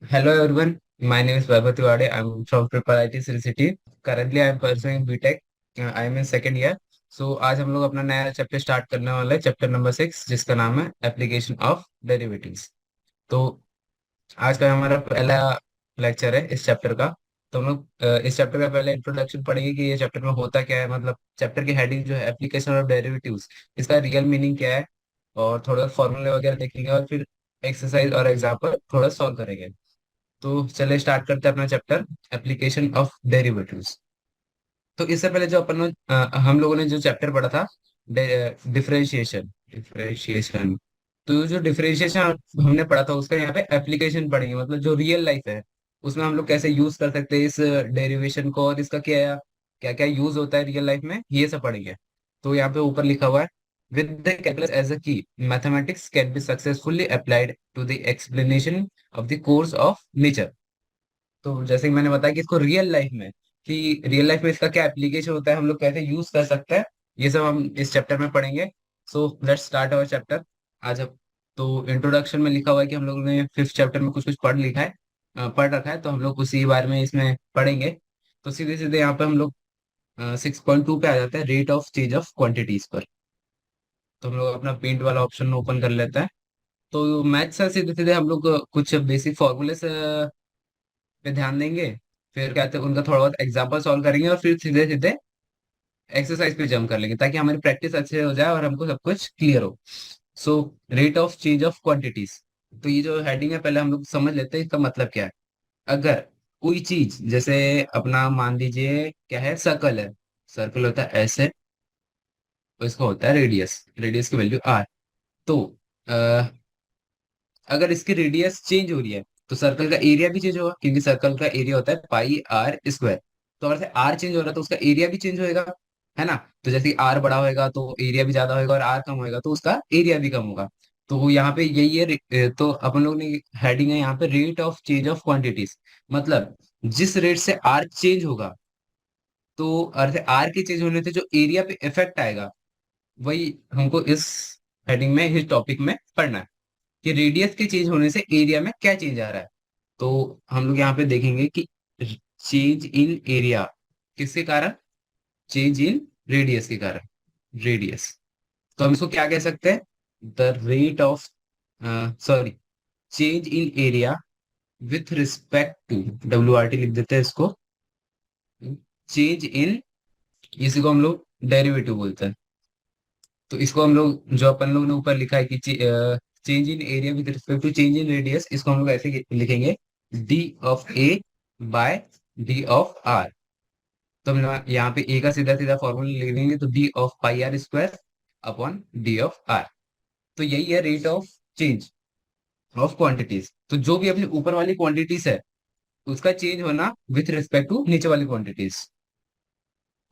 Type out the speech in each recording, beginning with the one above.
Hello everyone, my name is Vaibhav Tiwari. I'm from Triple IT City City. Currently, I'm pursuing BTech. I am in second year. So आज हम लोग अपना नया chapter start करने वाला है, chapter number 6, जिसका नाम है एप्लीकेशन ऑफ डेरिवेटिव्स। तो आज का हमारा पहला लेक्चर है इस चैप्टर का। तो हम लोग इस चैप्टर का पहले इंट्रोडक्शन पढ़ेंगे कि ये चैप्टर में होता क्या है, मतलब चैप्टर की हेडिंग जो है एप्लीकेशन ऑफ डेरिवेटिव्स, इसका रियल मीनिंग क्या है, और थोड़ा फॉर्मूले वगैरह देखेंगे और फिर एक्सरसाइज और एग्जाम्पल थोड़ा सॉल्व करेंगे। तो चलिए स्टार्ट करते हैं अपना चैप्टर एप्लीकेशन ऑफ डेरिवेटिव्स। तो इससे पहले जो हम लोगों ने जो चैप्टर पढ़ा था, डिफरेंशिएशन डिफरेंशिएशन। तो जो डिफरेंशिएशन हमने पढ़ा था उसका यहाँ पे एप्लीकेशन पढ़ेंगे, मतलब जो रियल लाइफ है उसमें हम लोग कैसे यूज कर सकते हैं इस डेरिवेशन को, और इसका क्या क्या क्या यूज होता है रियल लाइफ में, ये सब पढ़ेंगे। तो यहाँ पे ऊपर लिखा हुआ है, with the calculus as a key mathematics can be successfully applied to the explanation of the course of nature. तो जैसे कि मैंने बताया कि इसको रियल लाइफ में, कि रियल लाइफ में इसका क्या एप्लीकेशन होता है, हम लोग कैसे यूज कर सकते हैं, ये सब हम इस चैप्टर में पढ़ेंगे। So let's start our chapter. आज अब तो इंट्रोडक्शन में लिखा हुआ है कि हम लोगों ने फिफ्थ चैप्टर में कुछ कुछ पढ़ रखा है, तो हम लोग उसी बारे में इसमें पढ़ेंगे। तो सीधे सीधे यहाँ पे हम लोग 6.2 पे आ जाते हैं, rate of change of quantities पर। तो हम लोग अपना पेंट वाला ऑप्शन ओपन कर लेते हैं। तो मैथ से सीधे सीधे हम लोग कुछ बेसिक फॉर्मूले पे ध्यान देंगे, फिर कहते हैं उनका थोड़ा बहुत एग्जांपल सॉल्व करेंगे, और फिर सीधे सीधे एक्सरसाइज पे जंप कर लेंगे ताकि हमारी प्रैक्टिस अच्छे हो जाए और हमको सब कुछ क्लियर हो। So rate of change of quantities. तो ये जो हेडिंग है पहले हम लोग समझ लेते हैं इसका मतलब क्या है। अगर कोई चीज, जैसे अपना मान लीजिए क्या है, सर्कल है। सर्कल होता है ऐसे, तो इसका होता है रेडियस, रेडियस की वैल्यू आर। तो अगर इसकी रेडियस चेंज हो रही है तो सर्कल का एरिया भी चेंज होगा, क्योंकि सर्कल का एरिया होता है पाई आर स्क्वायर। तो अगर से आर चेंज हो रहा है तो उसका एरिया भी चेंज होएगा, है ना। तो जैसे आर बड़ा होएगा तो एरिया भी ज्यादा होएगा, और आर कम होएगा तो उसका एरिया भी कम होगा। तो यहाँ पे यही है तो अपन लोग ने हेडिंग है यहाँ पे, rate of change of quantities. मतलब जिस रेट से आर चेंज होगा, तो अर्थ आर के चेंज होने से जो एरिया पे इफेक्ट आएगा, वही हमको इस हेडिंग में, इस टॉपिक में पढ़ना है, कि रेडियस के चेंज होने से एरिया में क्या चेंज आ रहा है। तो हम लोग यहाँ पे देखेंगे कि चेंज इन एरिया किसके कारण, चेंज इन रेडियस के कारण, रेडियस। तो हम इसको क्या कह सकते हैं, the rate of, sorry, change in area with respect to, W R T लिख देते हैं इसको, चेंज इन, इसी को हम लोग डेरिवेटिव बोलते हैं। तो इसको हम लोग, जो अपन लोग ने ऊपर लिखा है कि change in area with respect to change in radius, इसको हम लोग ऐसे लिखेंगे, D of A by D of are. तो हम यहाँ पे ए का सीधा सीधा फॉर्मूला लिख देंगे, तो D of pi are square upon D of are. तो यही है rate of change of quantities. तो जो भी अपनी ऊपर वाली क्वांटिटीज है उसका चेंज होना विथ रिस्पेक्ट टू नीचे वाली क्वांटिटीज।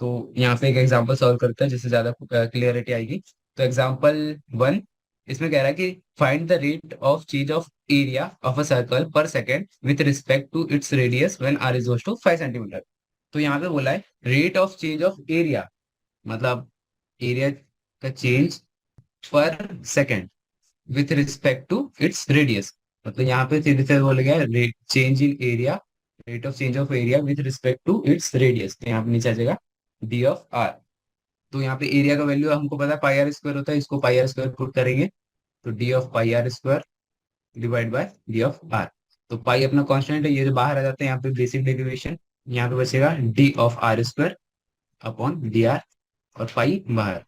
तो यहाँ पे एक एग्जांपल सॉल्व करते हैं जिससे ज्यादा क्लियरिटी आएगी। तो एग्जांपल 1, इसमें कह रहा है कि find the rate of change of area of a circle per second with respect to its radius when r is to 5 centimetre. तो यहाँ पे बोला है rate of change of area, मतलब एरिया का change per second with respect to its radius. मतलब यहाँ पे सीधे से बोला गया rate change in area, rate of change of area with respect to its radius. तो यहाँ पे नीचे आ जाएगा डी ऑफ आर। तो यहाँ पे एरिया का वैल्यू हमको पता है पाई आर स्क्वायर होता है, इसको पाई आर स्क्वायर पुट करेंगे, तो D of pi are square divide by D of are. तो पाई अपना कांस्टेंट है, ये जो बाहर आ जाता है यहाँ पे बेसिक डेरिवेशन, यहाँ पे बचेगा D of R square upon D R, और पाई बाहर।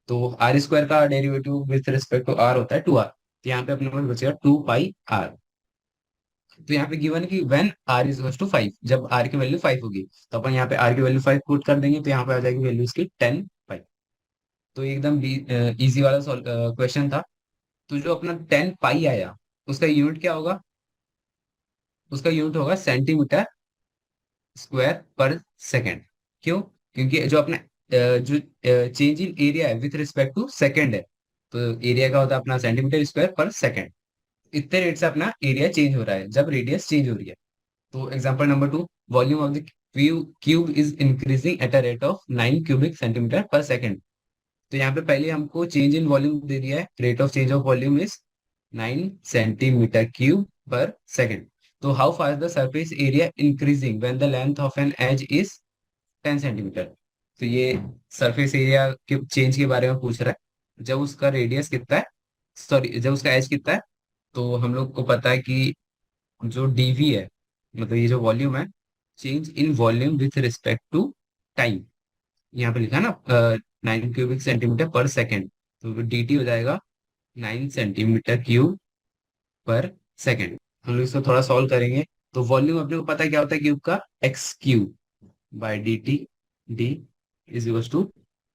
तो आर स्क्वायर का derivative with respect to R होता है 2 आर, तो यहाँ पे अपने पास बचेगा 2 पाई आर। तो यहाँ पे गिवन है कि व्हेन आर इज टू 5, जब आर की वैल्यू 5 होगी, तो अपन यहाँ पे आर की वैल्यू 5 पुट कर देंगे, तो यहाँ पे आ जाएगी वैल्यू इसकी 10 पाई। तो ये एकदम इजी वाला क्वेश्चन था। तो जो अपना 10 पाई आया, उसका यूनिट क्या होगा, उसका यूनिट होगा सेंटीमीटर स्क्वायर पर सेकेंड। क्यों, क्योंकि जो अपना जो चेंज इन एरिया है विथ रिस्पेक्ट टू सेकेंड है, तो एरिया का होता है अपना सेंटीमीटर स्क्वायर पर सेकेंड। इतने रेट से अपना एरिया चेंज हो रहा है जब रेडियस चेंज हो रही है। तो example number 2, volume of the cube is increasing at a rate of 9 cubic centimetre per second. तो यहाँ पे पहले हमको चेंज इन वॉल्यूम दे दिया है, rate of change of volume is 9 centimetre cube per second. तो how fast the surface area increasing when the length of an edge is 10 centimetre. तो ये सरफेस एरिया के चेंज के बारे में पूछ रहा है जब उसका रेडियस कितना है, सॉरी जब उसका एज कितना है। तो हम लोग को पता है कि जो डीवी है, मतलब ये जो वॉल्यूम है, change in volume with respect to time, यहाँ पे लिखा है ना 9 क्यूबिक सेंटीमीटर पर सेकेंड। तो डी टी हो जाएगा 9 सेंटीमीटर क्यूब पर सेकेंड। हम लोग इसको थोड़ा सॉल्व करेंगे। तो वॉल्यूम अपने को पता है क्या होता है क्यूब का, X cube by D T, D is equal to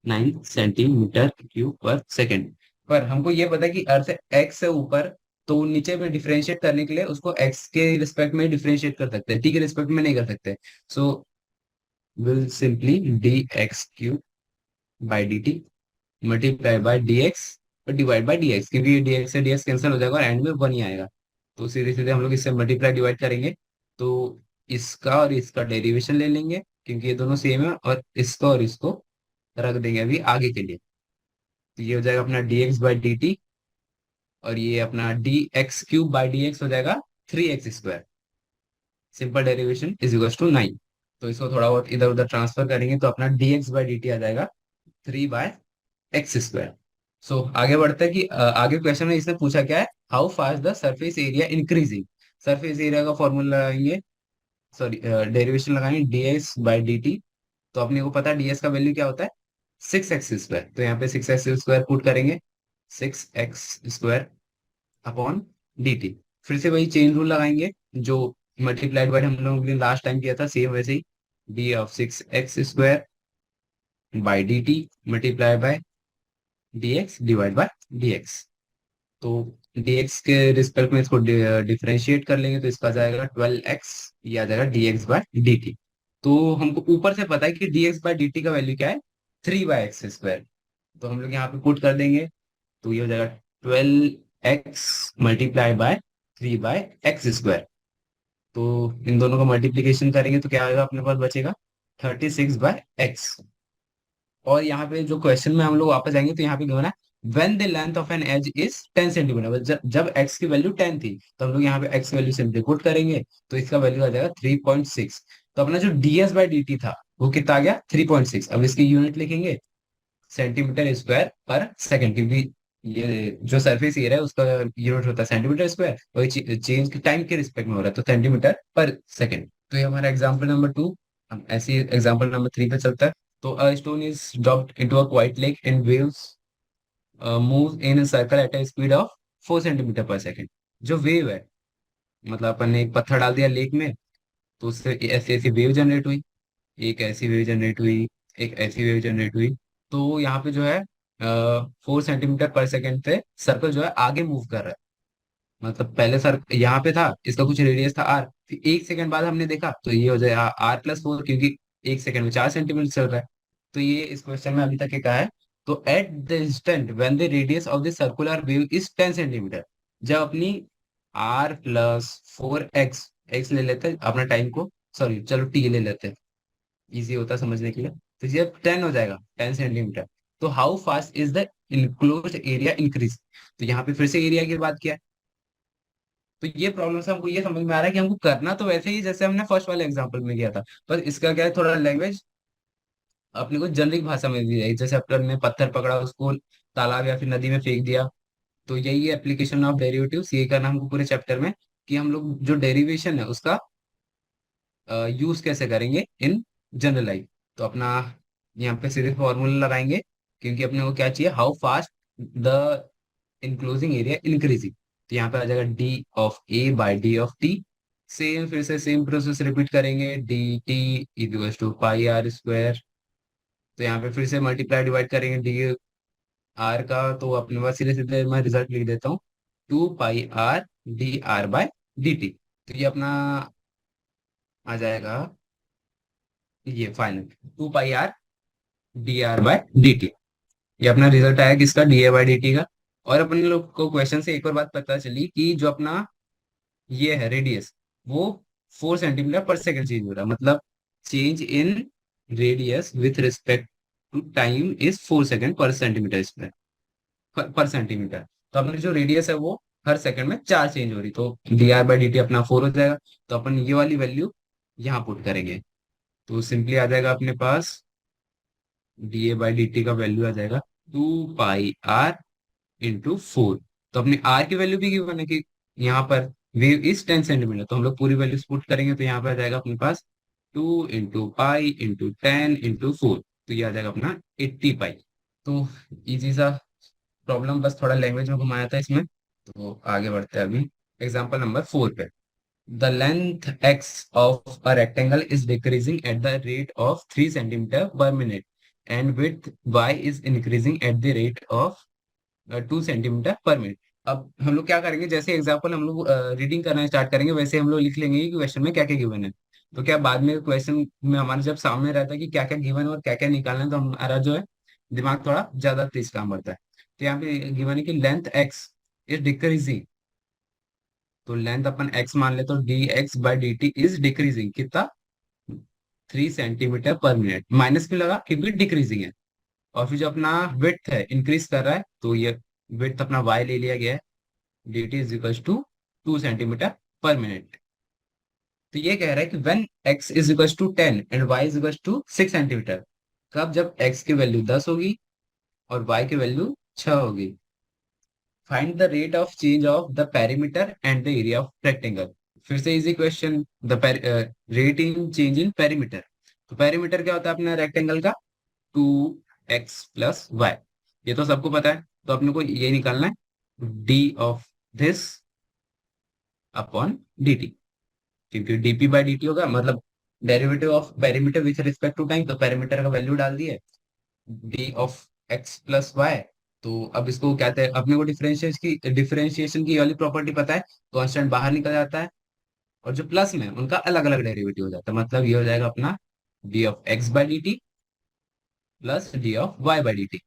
9 centimetre cube per second. पर हमको ये पता है कि अर्थ एक्स से ऊपर, तो नीचे में डिफरेंशिएट करने के लिए उसको एक्स के रिस्पेक्ट में डिफरेंशिएट कर सकते हैं, टी के रिस्पेक्ट में नहीं कर सकते। सो will simply D X cube by D T multiply by D x और डिवाइड बाय डी एक्स, क्योंकि डी एक्स से डी एक्स कैंसिल हो जाएगा और एंड में वन ही आएगा। तो सीधे सीधे हम लोग इससे मल्टीप्लाई डिवाइड करेंगे। तो इसका और इसका डेरिवेशन ले लेंगे क्योंकि ये दोनों सेम है, और इसको और इसको रख देंगे अभी आगे के लिए। तो ये हो जाएगा अपना D x by D T, और ये अपना D X cube by D X हो जाएगा 3x square. Simple derivation is equal to 9। तो इसको थोड़ा बहुत इधर उधर ट्रांसफर करेंगे तो अपना D x by D T आ जाएगा 3/x स्क्वायर। सो आगे बढ़ते हैं कि आगे क्वेश्चन में इसने पूछा क्या है, how fast the surface area increasing. Surface area का फॉर्मूला लगाएंगे, सॉरी डेरिवेशन लगाएंगे D x by D T. तो अपने को पता है डी एक्स का वैल्यू क्या होता है, 6x स्क्वायर। तो यहाँ पे 6x स्क्वायर पुट करेंगे, 6x square upon d t. फिर से वही चेन रूल लगाएंगे जो मल्टीप्लाइड बाय हम लोगों ने लास्ट टाइम किया था, सेम वैसे ही, D of 6x square by D T multiply by D X divide by D X. तो dx के रिस्पेक्ट में इसको डिफरेंशिएट कर लेंगे तो इसका आ जाएगा 12x, ये आ जाएगा dx बाय dt। तो हमको ऊपर से पता है कि dx बाय dt का वैल्यू क्या है, 3/x स्क्वायर। तो हम लोग यहाँ पे पुट कर देंगे, तो ये हो जाएगा 12x multiply by 3/x square. तो इन दोनों का मल्टीप्लीकेशन करेंगे तो क्या आएगा, अपने पास बचेगा 36/x। और यहाँ पे जो क्वेश्चन में हम लोग वापस आएंगे तो यहाँ पे क्या है, when the length of an edge is 10 centimetre. जब x की वैल्यू 10 थी तो हम लोग यहाँ पे x की वैल्यू सिंपली पुट करेंगे तो इसका वैल्यू आ जाएगा 3.6। तो अपना जो ds बाई डी टी था वो कितना आ गया, 3.6। अब इसकी यूनिट लिखेंगे सेंटीमीटर स्क्वायर पर सेकंड, क्योंकि ये जो सरफेस एरिया है उसका यूनिट होता है सेंटीमीटर स्क्वायर, वही चेंज के टाइम के रिस्पेक्ट में हो रहा है तो सेंटीमीटर पर सेकंड। तो ये हमारा एग्जाम्पल नंबर 2। हम ऐसे एग्जाम्पल नंबर 3 पे चलता है। तो a stone is dropped into a quiet lake and waves move in a circle at a speed of 4 centimetre per second. जो वेव है, मतलब अपन ने एक पत्थर डाल दिया लेक में, तो उससे ऐसी ऐसी वेव जनरेट हुई, एक ऐसी वेव जनरेट हुई, एक ऐसी वेव जनरेट हुई। तो यहाँ पे जो है 4 सेंटीमीटर पर सेकेंड पे सर्कल जो है आगे मूव कर रहा है। मतलब पहले सर यहाँ पे था, इसका कुछ रेडियस था आर, फिर 1 सेकंड बाद हमने देखा तो ये हो जाएगा r+4, क्योंकि 1 सेकंड में 4 सेंटीमीटर चल रहा है। तो ये इस क्वेश्चन में अभी तक ये कहा है। तो eight the instant when the radius of the circular wave is 10 centimetre, जब अपनी r+4x, एक्स ले लेते हैं अपना टाइम को, सॉरी चलो टी ले लेते हैं, इजी होता है समझने के लिए। तो ये 10 हो जाएगा, 10 सेंटीमीटर। तो how fast is the enclose area increase. तो यहाँ पे फिर से एरिया की बात किया है। तो ये प्रॉब्लम से हमको ये समझ में आ रहा है कि हमको करना तो वैसे ही जैसे हमने फर्स्ट वाले एग्जांपल में किया था, पर इसका क्या है, थोड़ा लैंग्वेज अपने को जनरिक भाषा में दी जाएगी। जैसे अपन ने पत्थर पकड़ा, उसको तालाब या फिर नदी में फेंक दिया। तो यही है एप्लीकेशन ऑफ डेरिवेटिव्स, ये करना हमको पूरे चैप्टर में, कि हम लोग जो डेरिवेशन है उसका यूज कैसे करेंगे इन जनरल लाइफ। तो अपना यहाँ पे सीधे फॉर्मूला लगाएंगे, क्योंकि अपने को क्या चाहिए, how fast the enclosing area increasing. तो यहाँ पे आ जाएगा D of A by D of T. Same फिर से सेम प्रोसेस रिपीट करेंगे, D T equals to pi are square. तो यहाँ पे फिर से मल्टीप्लाई डिवाइड करेंगे डी आर का, तो अपने पास सीधे सीधे मैं रिजल्ट लिख देता हूँ, 2 pi R D are by D T. तो ये अपना आ जाएगा, ये final 2 pi R D are by D T. ये अपना रिजल्ट आया किसका, D A by D T का। और अपने लोग को क्वेश्चन से एक और बात पता चली कि जो अपना ये है रेडियस, वो 4 सेंटीमीटर पर सेकेंड चेंज हो रहा है। मतलब change in radius with respect to time is 4 second per centimeter square, per centimeter. तो अपने जो रेडियस है वो हर सेकंड में 4 चेंज हो रही, तो D are by D T अपना 4 हो जाएगा। तो अपन ये वाली वैल्यू यहाँ पुट करेंगे, तो सिंपली आ जाएगा अपने पास D A by D T का वैल्यू आ जाएगा 2 पाई आर इंटू 4। तो अपने आर की वैल्यू भी गिवन है कि यहाँ पर वेव इज 10 सेंटीमीटर, तो हम लोग पूरी वैल्यू पुट करेंगे, तो यहाँ पे आ जाएगा अपने पास 2 इंटू पाई इंटू 10 इंटू 4, तो ये आ जाएगा अपना 80 पाई। तो इजी सा प्रॉब्लम, बस थोड़ा लैंग्वेज में घुमाया था इसमें। तो आगे बढ़ते हैं अभी एग्जाम्पल नंबर 4 पे। The length x of a rectangle is decreasing at the rate of 3 centimeter per minute and width y is increasing at the rate of 2 centimetre per minute. अब हम लोग क्या करेंगे, जैसे एग्जांपल हम लोग रीडिंग करना स्टार्ट करेंगे, वैसे हम लोग लिख लेंगे कि क्वेश्चन में क्या क्या गिवन है। तो क्या बाद में क्वेश्चन में हमारे जब सामने रहता है कि क्या क्या गिवन है और क्या क्या निकालना है, तो हमारा जो है दिमाग थोड़ा ज्यादा तेज काम करता है। तो यहाँ पे गिवन है कि लेंथ एक्स इज डिक्रीजिंग, तो लेंथ अपन x मान ले, तो D x by D T is decreasing कितना, 3 सेंटीमीटर पर मिनट। माइनस क्यों लगा, क्योंकि डिक्रीजिंग है। और फिर जो अपना विड्थ है इंक्रीज कर रहा है, तो ये विड्थ अपना y ले लिया गया है, d T is equal to 2 centimetre per minute. तो ये कह रहा है कि when x is equal to 10 and y is equal to 6 centimeter, कब, जब x की वैल्यू 10 होगी और y की वैल्यू 6 होगी। Find the rate of change of the perimeter and the area of rectangle. फिर से easy question, the rate in change in perimeter. तो पेरीमीटर क्या होता है अपना रेक्टेंगल का, 2x प्लस वाई, ये तो सबको पता है। तो अपने को ये निकालना है d of this upon d t, क्योंकि डीपी बाई डी टी होगा, मतलब derivative of perimeter with respect to time, तो पेरीमीटर का वैल्यू डाल दिए d of x plus y. तो अब इसको क्या कहते हैं, अपने को डिफरेंशिएशन की ये वाली प्रॉपर्टी पता है, कांस्टेंट बाहर निकल जाता है और जो प्लस में है, उनका अलग अलग डेरिवेटिव हो जाता है। मतलब ये हो जाएगा अपना D of x by D T plus D of Y by D T.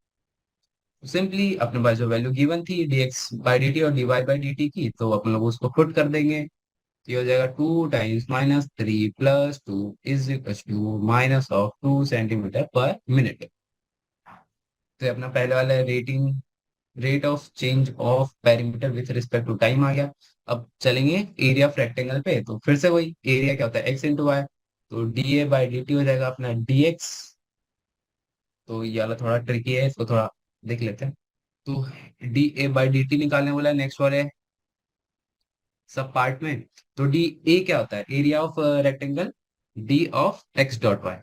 Simply अपने पास जो वैल्यू गिवन थी D x by D T और D Y by D T की, तो अपन लोग उसको पुट कर देंगे। तो ये हो जाएगा 2 times -3 + 2 is equal to -2 centimetre per minute. तो ये अपना पहले वाला rating, rate of change of perimeter with respect to time आ गया। अब चलेंगे एरिया ऑफ रेक्टेंगल पे, तो फिर से वही एरिया क्या होता है, एक्स इंटू वाई। तो D A by D T हो जाएगा अपना डी एक्स। तो ये वाला थोड़ा ट्रिकी है, इसको थोड़ा देख लेते हैं। तो D A by D T निकालने वाला नेक्स्ट वाले सब पार्ट में। तो डी ए क्या होता है, area of rectangle, d of x dot y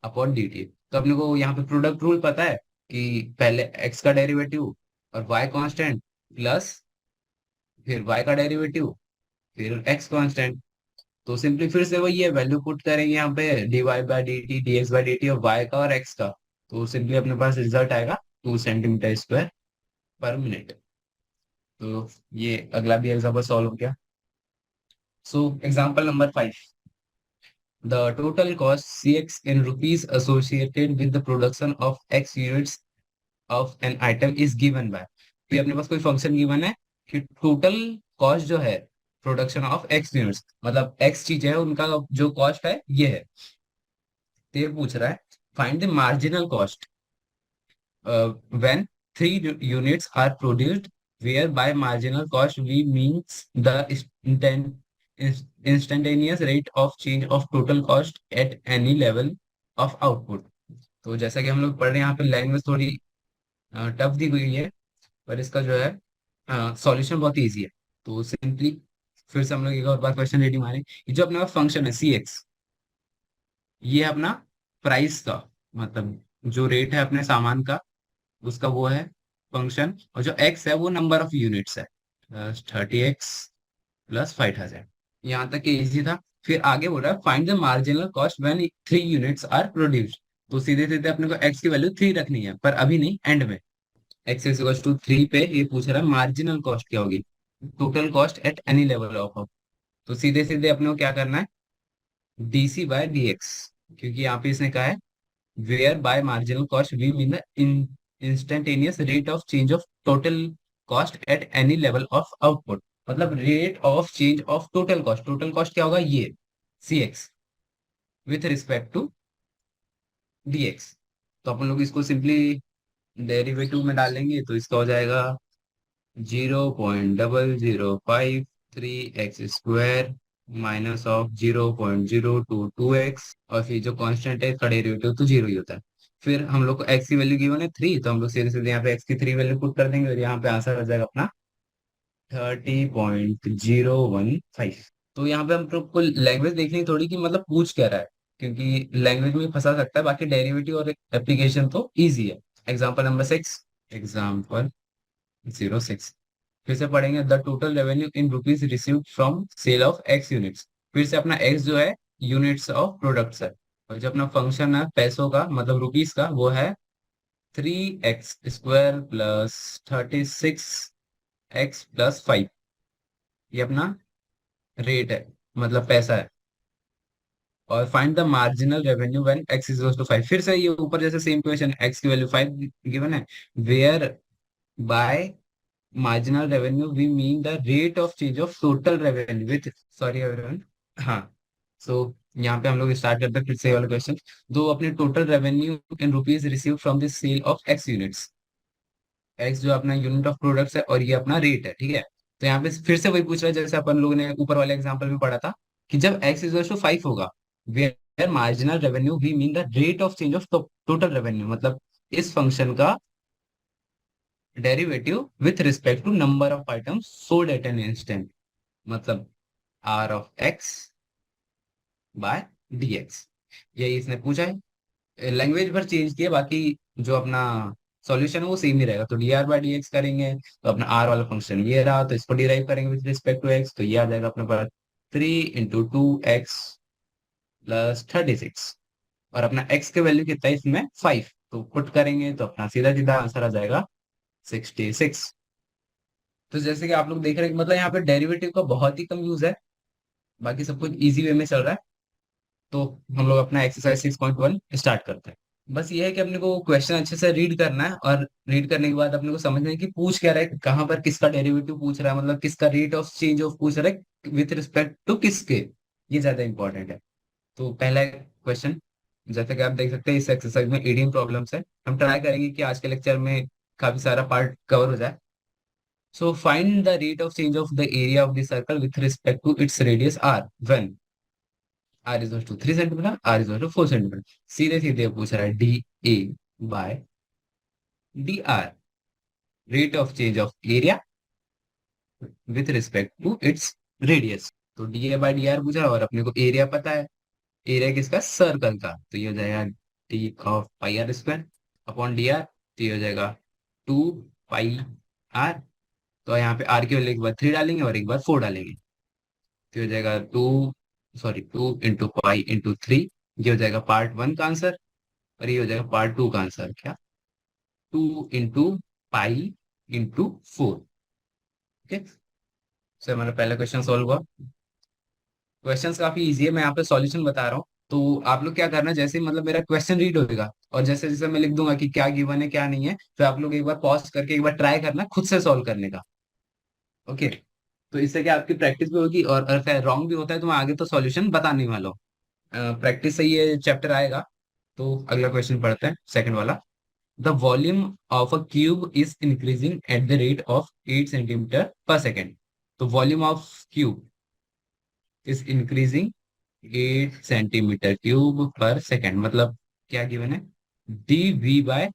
upon d T. तो अपने को यहाँ पे प्रोडक्ट रूल पता है कि पहले एक्स का डेरिवेटिव और वाई कांस्टेंट प्लस फिर y का डेरिवेटिव फिर x कांस्टेंट। तो सिंपली फिर से वही है, वैल्यू पुट करेंगे यहाँ पे d Y by D T, d x by D T और y का और x का। तो सिंपली अपने पास रिजल्ट आएगा 2 सेंटीमीटर स्क्वायर पर मिनट। तो ये अगला भी एग्जाम्पल सॉल्व हो गया। So example number 5, the total cost c x in rupees associated with the production of x units of an item is given by. तो ये अपने पास कोई फंक्शन गिवन है कि टोटल कॉस्ट जो है प्रोडक्शन ऑफ एक्स यूनिट्स, मतलब x चीज है उनका जो कॉस्ट है ये है। तो ये पूछ रहा है find the marginal cost when 3 units are produced, where by marginal cost we means the instantaneous rate of change of total cost at any level of output. तो जैसा कि हम लोग पढ़ रहे हैं यहाँ पे लैंग्वेज थोड़ी टफ दी हुई है, पर इसका जो है सॉल्यूशन बहुत इजी है। तो सिंपली फिर से हम लोग एक और बार क्वेश्चन रेडी मारें। ये जो अपने पास फंक्शन है सी एक्स, ये है अपना प्राइस का, मतलब जो रेट है अपने सामान का, उसका वो है फंक्शन। और जो एक्स है वो नंबर ऑफ यूनिट्स है, 30x + 5000। यहाँ तक के इजी था। फिर आगे बोल रहा है find the marginal cost when 3 units are produced. तो सीधे सीधे अपने को एक्स की वैल्यू 3 रखनी है, पर अभी नहीं, एंड में एक्स इज इक्वल टू 3 पे ये पूछ रहा है मार्जिनल कॉस्ट क्या होगी, total cost at any level of. तो सीधे सीधे अपने को क्या करना है, डीसी बाय डी एक्स, क्योंकि यहाँ पे इसने कहा है where by marginal cost we mean the instantaneous rate of change of total cost at any level of output. मतलब rate of change of total cost, total cost क्या होगा ये C X with respect to D X. तो अपन लोग इसको simply derivative में डालेंगे, तो इसका हो जाएगा 0.0053x² माइनस ऑफ 0.0222x, और फिर जो कांस्टेंट है खड़े डेरिवेटिव तो जीरो ही होता है। फिर हम लोग को एक्स की वैल्यू गिवन है 3, तो हम लोग सीधे सीधे यहाँ पे एक्स की 3 वैल्यू पुट कर देंगे और यहाँ पे आंसर आ जाएगा अपना 30.015। तो यहाँ पे हम लोग को लैंग्वेज देखनी थोड़ी कि मतलब पूछ क्या रहा है, क्योंकि लैंग्वेज में फंसा सकता है, बाकी डेरिवेटिव और एप्लीकेशन तो इजी है। एग्जाम्पल नंबर 6, एग्जाम्पल 06, फिर से पढ़ेंगे। The total revenue in rupees received from sale of x units. फिर से अपना एक्स जो है यूनिट्स ऑफ प्रोडक्ट्स है, और जो अपना फंक्शन है पैसों का मतलब रुपीज का वो है 3x² प्लस 36x+5। ये अपना रेट है, मतलब पैसा है। और find the marginal revenue when x is to 5। फिर से ये ऊपर जैसे सेम क्वेश्चन, x की वैल्यू 5 गिवन है, where by marginal revenue we mean the rate of change of total revenue with, sorry everyone, हाँ। सो यहाँ पे हम लोग स्टार्ट करते हैं फिर से ये वाला क्वेश्चन। दो अपने total revenue in rupees receive from the sale of x units. X जो अपना यूनिट ऑफ प्रोडक्ट्स है और ये अपना रेट है, ठीक है। तो यहाँ पे फिर से वही पूछ रहा है जैसे अपन लोगों ने ऊपर वाले एग्जांपल में पढ़ा था, कि जब एक्स इज टू 5 होगा, where marginal revenue we mean the rate of change of total revenue, मतलब इस फंक्शन का derivative with respect to number of items sold at an instant, मतलब R of X by D X. यही इसने पूछा है, language भर change किया, बाकी जो अपना सॉल्यूशन है वो सेम ही रहेगा। तो D are by D x करेंगे तो अपना आर वाला फंक्शन ये रहा, तो इसको डिराइव करेंगे विथ रिस्पेक्ट टू एक्स, तो ये आ जाएगा अपने पास 3 × 2x + 36, और अपना एक्स के वैल्यू कितना है इसमें 5, तो पुट करेंगे तो अपना सीधा सीधा आंसर आ जाएगा 66। तो जैसे कि आप लोग देख रहे हैं कि मतलब यहाँ पे डेरिवेटिव का बहुत ही कम यूज है, बाकी सब कुछ इजी वे में चल रहा है। तो हम लोग अपना एक्सरसाइज 6.1 स्टार्ट करते हैं। बस ये है कि अपने को क्वेश्चन अच्छे से रीड करना है, और रीड करने के बाद अपने को समझना है कि पूछ क्या रहा है, कहाँ पर किसका डेरिवेटिव पूछ रहा है, मतलब किसका रेट ऑफ चेंज ऑफ पूछ रहा है विथ रिस्पेक्ट टू किसके। ये ज्यादा इंपॉर्टेंट है। तो पहला क्वेश्चन, जैसे कि आप देख सकते हैं इस एक्सरसाइज में 18 प्रॉब्लम्स है। हम ट्राई करेंगे कि आज के लेक्चर में काफी सारा पार्ट कवर हो जाए। So find the rate of change of the area of the circle with respect to its radius r when r is equal to 3 centimetre, r is equal to 4 centimetre. सीधे सीधे पूछ रहा है D A by D R, rate of change of area with respect to its radius. तो D A by D R पूछा और अपने को एरिया पता है, एरिया किसका, सर्कल का, तो ये हो जाएगा D of pi are square upon D r, तो ये हो जाएगा 2 पाई आर। तो यहाँ पे आर की वैल्यू एक बार 3 डालेंगे और एक बार 4 डालेंगे, तो ये हो जाएगा 2 ये हो जाएगा पार्ट 1 का आंसर, और ये हो जाएगा पार्ट 2 का आंसर। क्या, 2 × पाई × 4। ओके, सर हमारा पहला क्वेश्चन सॉल्व हुआ। क्वेश्चंस काफी इजी है, मैं यहाँ पे सॉल्यूशन बता रहा हूँ। तो आप लोग क्या करना, जैसे ही मतलब मेरा क्वेश्चन रीड होगा और जैसे जैसे मैं लिख दूंगा कि क्या गिवन है क्या नहीं है, तो आप लोग एक बार पॉज करके एक बार ट्राई करना खुद से सॉल्व करने का। ओके, तो इससे क्या आपकी प्रैक्टिस भी होगी, और अगर रॉन्ग भी होता है तो मैं आगे तो सॉल्यूशन बताने वाला हूँ। प्रैक्टिस से ये चैप्टर आएगा। तो अगला क्वेश्चन पढ़ते हैं, सेकंड वाला। The volume of a cube is increasing at the rate of 8 centimetre per second. तो volume of cube is increasing 8 centimetre cube per second, मतलब क्या गिवन है, डी वी बाय,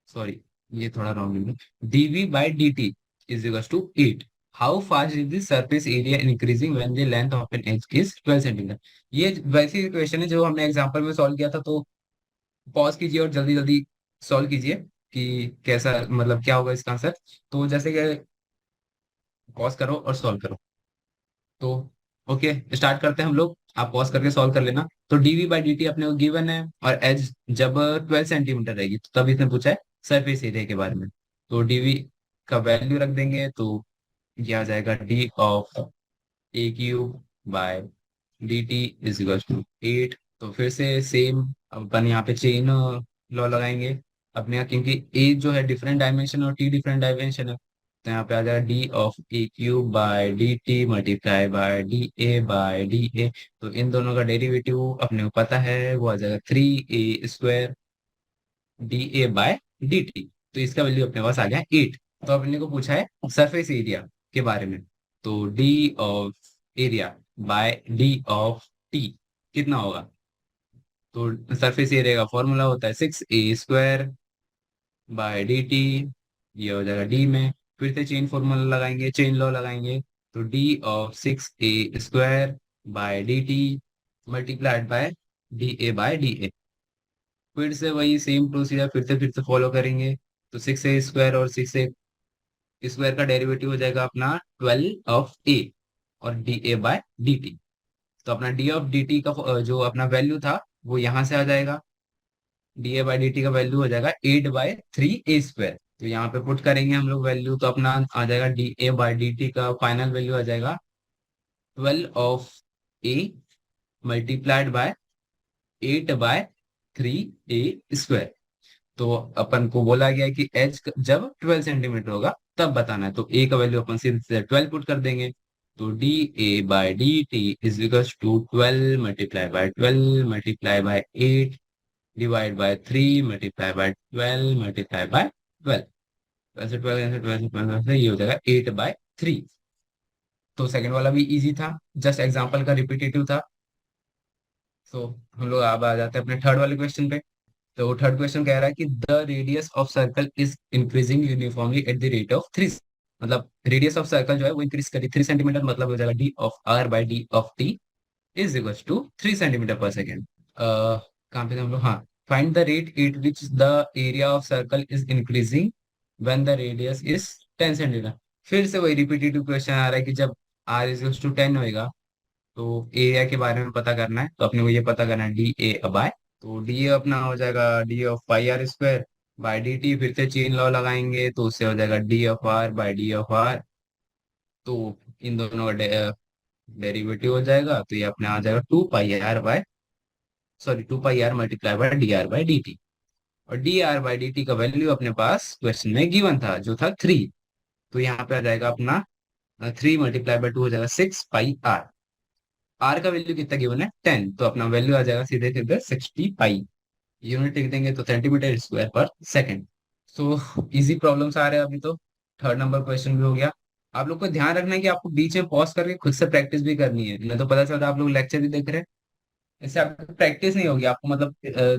सॉरी ये थोड़ा रॉन्ग है, d v by D T is equal to 8। How fast is the surface area increasing when the length of an edge is 12 centimeter. ये वैसे question है जो हमने एग्जांपल में सॉल्व किया था। तो पॉज कीजिए और जल्दी जल्दी सॉल्व कीजिए कि कैसा मतलब क्या होगा इसका आंसर। तो जैसे कि पॉज करो और सॉल्व करो। तो ओके, स्टार्ट करते हैं हम लोग, आप पॉज करके सॉल्व कर लेना। तो डीवी बाई डी टी अपने को गिवन है, और एज जब 12 सेंटीमीटर रहेगी तो तब इसने पूछा है सरफेस एरिया के बारे में। तो डीवी का वैल्यू रख देंगे, तो ये आ जाएगा D of A cube by D T is equal to 8। तो फिर से सेम अपन यहाँ पे चेन लॉ लगाएंगे अपने यहाँ, क्योंकि ए जो है डिफरेंट डायमेंशन और टी डिफरेंट डायमेंशन है। तो यहाँ पे आ जाएगा D of A cube by D T multiply by d A by d a. तो इन दोनों का डेरिवेटिव अपने को पता है, वो आ जाएगा 3a² d A by D T. तो इसका वैल्यू अपने पास आ गया 8। तो अपने को पूछा है सरफेस एरिया के बारे में। तो D of area bye D of T कितना होगा? तो सरफेस एरिया का फॉर्मूला होता है 6a² बाय डी टी। ये हो जाएगा डी में। फिर से चेन फॉर्मूला लगाएंगे, चेन लॉ लगाएंगे। तो D of 6a² by D t multiplied by d A by d a. फिर से वही सेम प्रोसीजर फिर से फॉलो करेंगे। तो 6a² और 6a² का डेरिवेटिव हो जाएगा अपना 12 ऑफ a और d A by D T. तो अपना डी ऑफ डी टी का जो अपना वैल्यू था वो यहाँ से आ जाएगा। D A by D T का वैल्यू हो जाएगा 8/3a²। तो यहाँ पे पुट करेंगे हम लोग वैल्यू, तो अपना आ जाएगा D A by D T का फाइनल वैल्यू आ जाएगा 12 of a multiplied by 8/3a²। तो अपन को बोला गया है कि एच जब 12 सेंटीमीटर होगा तब बताना है। तो ए का वैल्यू अपन सीधे 12 पुट कर देंगे। तो da/dt is equals to 12 multiply by 12 multiply by 8 divide by 3 multiply by 12 multiply by 12। 12 से 12 से ये हो जाएगा 8/3। तो सेकंड वाला भी इजी था, जस्ट एग्जांपल का रिपीटेटिव था। तो हम लोग अब आ जाते हैं अपने थर्ड वाले क्वेश्चन पे। तो थर्ड क्वेश्चन कह रहा है कि the radius of circle is increasing uniformly eight the rate of 3। मतलब रेडियस ऑफ सर्कल जो है वो इंक्रीज करी 3 सेंटीमीटर, मतलब हो जाएगा D of r by D of t is equal to 3 centimeter per second. कहाँ पे थे हम लोग? हाँ, find the rate at which the area of circle is increasing when the radius is 10 centimeter. फिर से वही रिपीटेटिव क्वेश्चन आ रहा है कि जब आर इज टू 10 होएगा तो एरिया के बारे में पता करना है। तो अपने को ये पता करना है डी ए बाय। तो डी अपना हो जाएगा D of pi are square by D t. फिर से चेन लॉ लगाएंगे तो उससे हो जाएगा D of r by D of are. तो इन दोनों का डेरिवेटिव हो जाएगा, तो ये अपने आ जाएगा 2 pi R multiply by D are by D T. और D are by D T का वैल्यू अपने पास क्वेश्चन में गिवन था जो था 3। तो यहाँ पे आ जाएगा अपना 3 मल्टीप्लाई बाय 2 हो जाएगा 6 पाई आर। आर का वैल्यू कितना गिवन है 10, तो अपना वैल्यू आ जाएगा सीधे सीधे 60 पाई। यूनिट लिख देंगे तो सेंटीमीटर स्क्वायर पर सेकंड। सो इजी प्रॉब्लम्स आ रहे हैं अभी तो। थर्ड नंबर क्वेश्चन भी हो गया। आप लोग को ध्यान रखना है कि आपको बीच में पॉज करके खुद से प्रैक्टिस भी करनी है, नहीं तो पता चलता है आप लोग लेक्चर भी देख रहे हैं, इससे आपको प्रैक्टिस नहीं होगी। आपको मतलब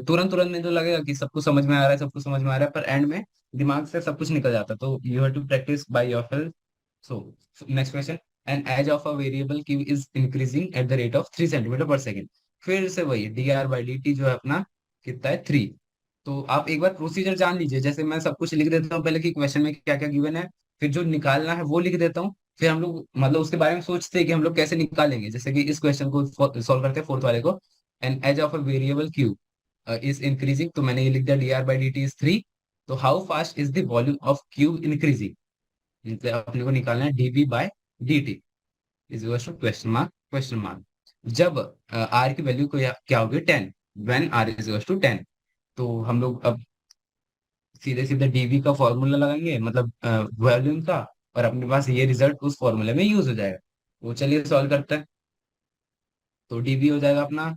तुरंत तुरंत में तो लगेगा कि सब कुछ समझ में आ रहा है, सब कुछ समझ में आ रहा है, पर एंड में दिमाग से सब कुछ निकल जाता है। तो you have to practice by yourself. So next question, an edge of a variable cube is increasing at the rate of 3 centimeter per second. फिर से वही d are by D t जो है अपना कितना है 3। तो आप एक बार प्रोसीजर जान लीजिए, जैसे मैं सब कुछ लिख देता हूँ पहले कि क्वेश्चन में क्या क्या गिवन है, फिर जो निकालना है वो लिख देता हूँ। फिर हम लोग मतलब उसके बारे में सोचते हैं कि हम लोग कैसे निकालेंगे। जैसे कि इस क्वेश्चन को सॉल्व करते हैं फोर्थ वाले को, an edge of a variable cube is increasing. तो मैंने ये लिख दिया d are by D T is 3। तो how fast is the volume of cube increasing. मतलब अपने को निकालना है dv by D T is question mark question mark. जब आर की वैल्यू को क्या होगी 10, व्हेन आर इज टू 10। तो हम लोग अब सीधे सीधे डीवी का फॉर्मूला लगाएंगे, मतलब वॉल्यूम का, और अपने पास ये रिजल्ट उस फॉर्मूले में यूज हो जाएगा। वो चलिए सॉल्व करते हैं। तो डीवी हो जाएगा अपना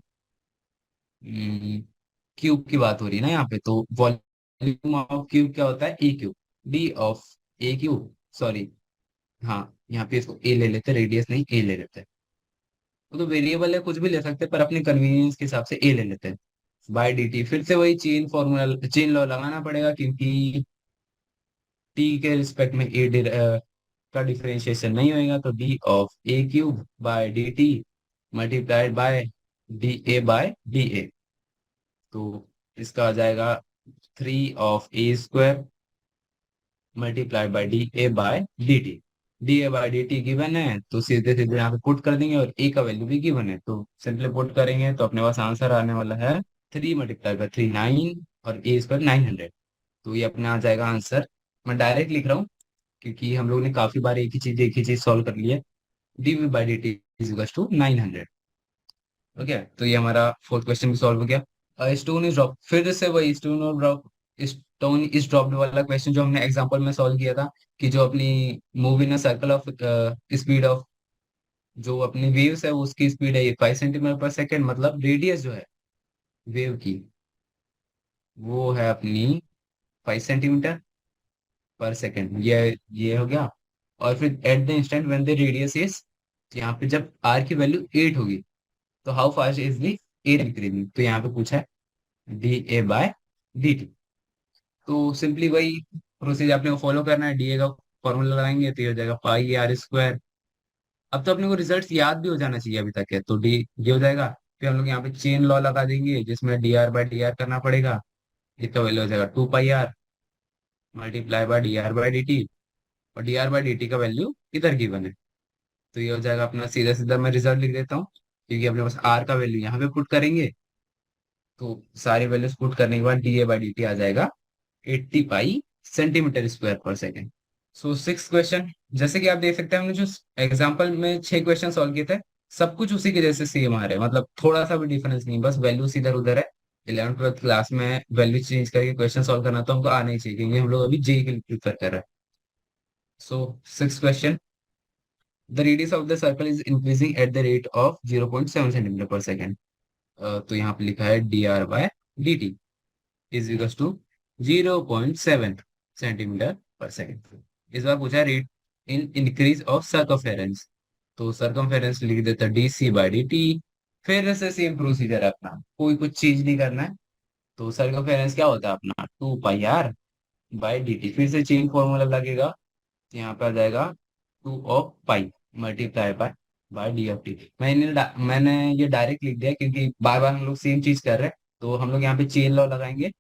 क्यूब की बात हो रही है ना यहाँ पे, तो वॉल्यूम ऑफ क्यूब क्या होता है A cube. D of A cube, sorry, हाँ यहाँ पे इसको ए ले लेते, रेडियस नहीं ए ले लेते। वो तो वेरिएबल है, कुछ भी ले सकते हैं, पर अपने कन्वीनियंस के हिसाब से ए ले लेते हैं। बाय डी टी फिर से वही चेन फॉर्मूला, चेन लॉ लगाना पड़ेगा, क्योंकि टी के रिस्पेक्ट में ए का डिफरेंशिएशन नहीं होएगा। तो D of A cube by D t multiplied by d A by d a. तो इसका आ जाएगा 3 of a² multiplied by d A by D T. D A by D T given है तो सीधे सीधे यहाँ पे पुट कर देंगे, और ए का वैल्यू भी गिवन है तो सिंपली पुट करेंगे तो अपने पास आंसर आने वाला है 3 मल्टीप्लाई बाय 3 9, और a² 900। तो ये अपने आ जाएगा आंसर। मैं डायरेक्ट लिख रहा हूँ क्योंकि हम लोग ने काफी बार एक ही चीज सॉल्व कर लिया है। D v by D T is to 900। Okay, तो ये हमारा फोर्थ क्वेश्चन भी सॉल्व हो गया। स्टोन इज ड्रॉप, फिर से वही स्टोन और ड्रॉप, स्टोन इज ड्रॉप्ड वाला क्वेश्चन जो हमने एग्जांपल में सॉल्व किया था, कि जो अपनी move in a circle of speed of, जो अपनी वेव्स है उसकी स्पीड है ये 5 सेंटीमीटर पर सेकेंड, मतलब रेडियस जो है वेव की वो है अपनी 5 सेंटीमीटर। पर सेकेंड, ये हो गया। और फिर at the instant when the radius is, यहाँ पे जब आर की वैल्यू 8 होगी तो how fast is the area increasing, तो यहाँ पे पूछा है D A by D T. तो सिंपली वही प्रोसीजर अपने को फॉलो करना है, डी ए का फॉर्मूला लगाएंगे तो ये हो जाएगा पाई आर स्क्वायर। अब तो अपने को रिजल्ट याद भी हो जाना चाहिए अभी तक है, तो डी ये हो जाएगा। फिर हम लोग यहाँ पे चेन लॉ लगा देंगे जिसमें D are by D R करना पड़ेगा। इसका वैल्यू हो जाएगा 2 pi R multiply by D are by D T. और D are by D T का वैल्यू इधर गिवन है, तो ये हो जाएगा अपना सीधा सीधा मैं रिजल्ट लिख देता हूँ, क्योंकि अपने पास आर का वैल्यू यहाँ पे पुट करेंगे। तो सारी वैल्यूज पुट करने के बाद D A by D T आ जाएगा 80 pi centimetre square per second. So six question, जैसे कि आप देख सकते हैं हमने जो एग्जाम्पल में 6 क्वेश्चन सॉल्व किए थे, सब कुछ उसी के जैसे सेम आ रहे हैं, मतलब थोड़ा सा भी डिफरेंस नहीं, बस वैल्यूज इधर उधर है। 11th 12th क्लास में वैल्यू चेंज करके क्वेश्चन सॉल्व करना तो हमको आना ही चाहिए, क्योंकि हम लोग अभी जेई के लिए प्रिपेयर कर रहे हैं। So six question, the radius of the circle is increasing at the rate of 0.7 centimeter per second. तो यहाँ पे लिखा है d are by D T is equal to 0.7 centimeter per second. इस बार पूछा है rate in increase of circumference, तो सर्कमफेरेंस लिख देता d c by D t. फिर से सेम प्रोसीजर है अपना, कोई कुछ चीज नहीं करना है। तो सर्कमफेरेंस क्या होता है अपना 2 pi are by D t, फिर से चेन फॉर्मूला लगेगा। तो यहाँ पे आ जाएगा 2 of pi multiply by D of T. मैंने ये डायरेक्ट लिख दिया क्योंकि बार बार हम लोग सेम चीज कर रहे हैं, तो हम लोग यहाँ पे चेन लॉ लगाएंगे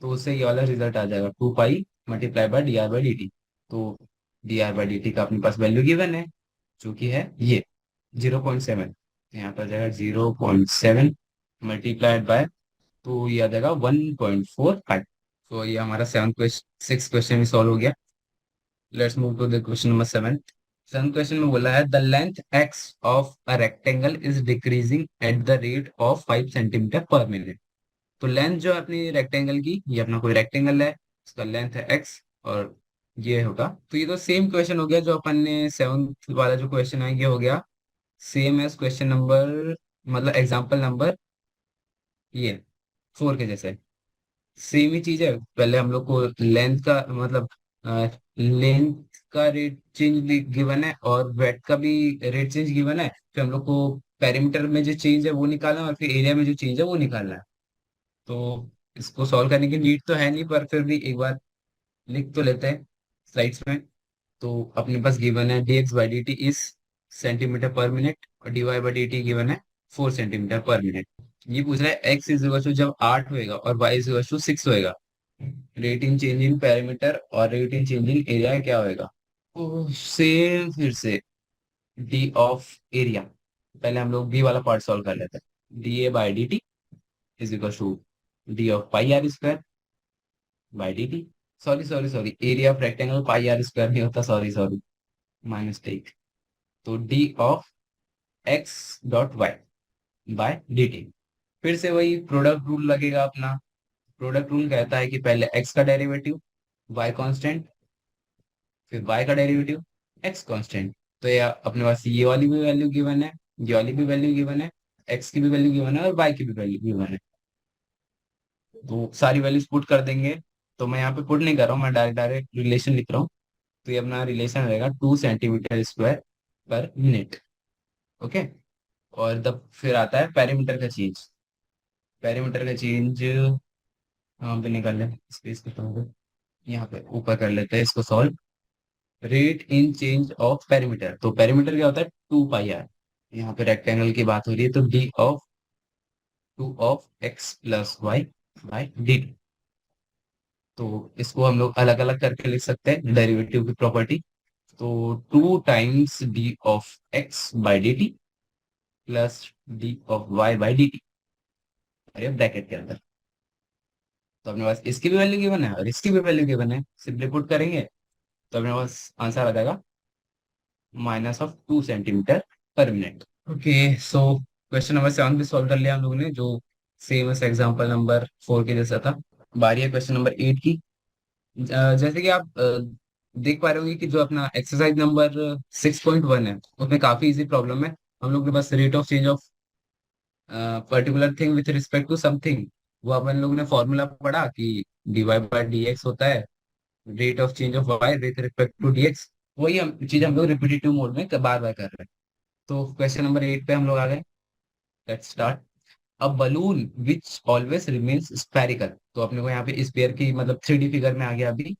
तो उससे ये वाला रिजल्ट आ जाएगा 2 pi multiply by D are by D T. तो D are by D T का अपने पास वैल्यू गिवन है, जो कि है ये 0.7। यहाँ पर आ जाएगा 0.7 मल्टीप्लाइड बाय, तो ये आ जाएगा 1.45। तो ये हमारा सेवन क्वेश्चन, सिक्स क्वेश्चन भी सॉल्व हो गया। Let's move to the question number seven. Seven question में बोला है the length x of a rectangle is decreasing at the rate of 5 centimeter per minute. तो लेंथ जो है अपनी रेक्टेंगल की, ये अपना कोई रेक्टेंगल है, इसका लेंथ है एक्स, और ये होगा। तो ये तो सेम क्वेश्चन हो गया जो अपन ने सेवंथ वाला जो क्वेश्चन है ये हो गया सेम एज क्वेश्चन नंबर, मतलब एग्जाम्पल नंबर ये 4 के जैसे सेम ही चीज है। पहले हम लोग को लेंथ का मतलब लेंथ का रेट चेंज गिवन है और वेट का भी रेट चेंज गिवन है। फिर हम लोग को पेरीमीटर में जो चेंज है वो निकालना है, और फिर एरिया में जो चेंज है वो निकालना है। तो इसको सॉल्व करने की नीड तो है नहीं, पर फिर भी एक बार लिख तो लेते हैं स्लाइड्स में। तो अपने पास गिवन है D x by D T is centimetre per minute, और D Y by D T given है 4 सेंटीमीटर पर मिनट। ये पूछ रहा है एक्स इज इक्वल टू जब 8 होएगा और वाई इज इक्वल टू 6 होएगा, rate in change in perimeter और rate in change in area क्या होएगा। तो सेम फिर से डी ऑफ एरिया, पहले हम लोग बी वाला पार्ट सॉल्व कर लेते हैं। D A by D T is equal to d of pi are square by D t. Sorry sorry sorry, area of rectangle pi are square नहीं होता, sorry sorry, my mistake. तो D of x dot y by D t. फिर से वही product rule लगेगा अपना। Product rule कहता है कि पहले एक्स का डेरिवेटिव वाई कांस्टेंट, फिर वाई का डेरिवेटिव एक्स कांस्टेंट। तो ये अपने पास ये वाली भी वैल्यू गिवन है, ये वाली भी वैल्यू गिवन है, एक्स की भी वैल्यू गिवन है और वाई की भी वैल्यू गिवन है। तो सारी वैल्यूज पुट कर देंगे। तो मैं यहाँ पे पुट नहीं कर रहा हूँ, मैं डायरेक्ट डायरेक्ट रिलेशन लिख रहा हूँ। तो ये अपना रिलेशन रहेगा 2 सेंटीमीटर स्क्वायर पर मिनट। ओके। और तब फिर आता है पेरीमीटर का चेंज। पेरीमीटर का चेंज यहाँ पे निकाल लें, स्पेस खत्म हो गया, यहाँ पे ऊपर कर लेते हैं इसको solve. Rate in change of perimeter, तो पेरीमीटर क्या होता है 2 पाई आर। यहाँ पे रेक्टेंगल की बात हो रही है, तो D of 2 of x plus y by d. तो इसको हम लोग अलग अलग करके लिख सकते हैं डेरिवेटिव की प्रॉपर्टी। तो 2 times d of x by D T plus D of Y by D t, अरे ब्रैकेट के अंदर। तो अपने पास इसकी भी वैल्यू गिवन है और इसकी भी वैल्यू गिवन है, सिंपली पुट करेंगे तो अपने पास आंसर आ जाएगा -2 centimetre per minute. Okay. So question number 7 भी सॉल्व कर लिया हम लोगों ने, जो सेम एग्जाम्पल नंबर 4 के जैसा था। बारी है क्वेश्चन नंबर 8 की। जैसे कि आप देख पा रहे होंगे कि जो अपना एक्सरसाइज नंबर 6.1 है उसमें काफी इजी प्रॉब्लम है। हम लोग के पास rate of change of particular thing with respect to something, वो अपन लोग ने फॉर्मूला पढ़ा कि D Y by D X होता है rate of change of Y with respect to DX. वही हम चीज हम लोग रिपीटेटिव मोड में बार बार कर रहे हैं। तो क्वेश्चन नंबर 8 पे हम लोग आ गए। Let's start. A balloon which always remains spherical. तो अपने को यहाँ पे स्पेयर की मतलब 3D फिगर में आ गया अभी।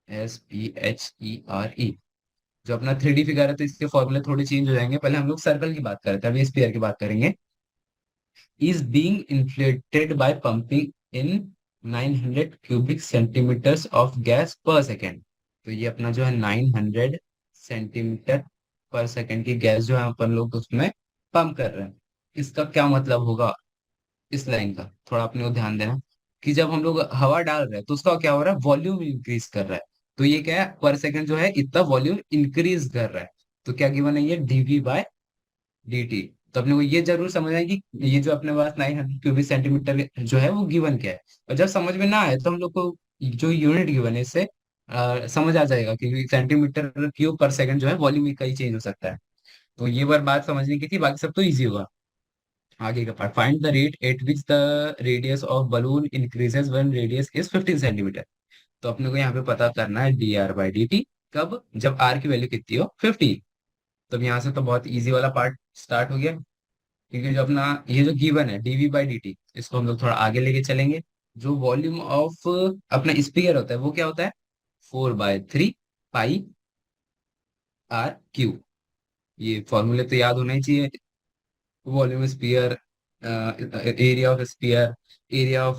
SPHERE। जो अपना 3D फिगर है तो इसके फॉर्मूले थोड़े चेंज हो जाएंगे। पहले हम लोग सर्कल की बात करते हैं, अभी स्पेयर की बात करेंगे। Is being inflated by pumping in 900 cubic centimeters of gas per second. तो ये अपना जो है 900 सेंटीमीटर पर सेकेंड की गैस जो है अपन लोग उसमें पंप कर रहे हैं। इसका क्या मतलब होगा इस लाइन का, थोड़ा अपने को ध्यान देना। कि जब हम लोग हवा डाल रहे हैं तो उसका क्या हो रहा है, वॉल्यूम इंक्रीज कर रहा है। तो ये क्या है, पर सेकंड जो है इतना वॉल्यूम इंक्रीज कर रहा है। तो क्या गिवन है ये, dV/dt। तो अपने को ये जरूर समझ आए कि ये जो अपने पास 900 क्यूबिक सेंटीमीटर जो है वो गिवन क्या है। और जब समझ में ना आए तो हम लोग को जो यूनिट गिवन है इससे समझ आ जाएगा कि सेंटीमीटर क्यूब पर सेकंड जो है वॉल्यूम का ही चेंज हो सकता है। तो ये बार बात समझने की थी, बाकी सब तो इजी होगा। आगे का part, find the rate at which the radius of balloon increases when radius is 15 centimetre. तो अपने को यहाँ पे पता करना है dr/dt। कब, जब r की वैल्यू कितनी हो 15। तो यहाँ से तो बहुत इजी वाला पार्ट स्टार्ट हो गया। क्योंकि जो अपना ये जो गिवन है dv/dt, इसको हम लोग थोड़ा आगे लेके चलेंगे। जो वॉल्यूम ऑफ अपना स्पीयर होता है वो क्या होता है, 4/3 πr क्यू। ये फॉर्मूले तो याद होना ही चाहिए। Volume sphere, area of sphere, area of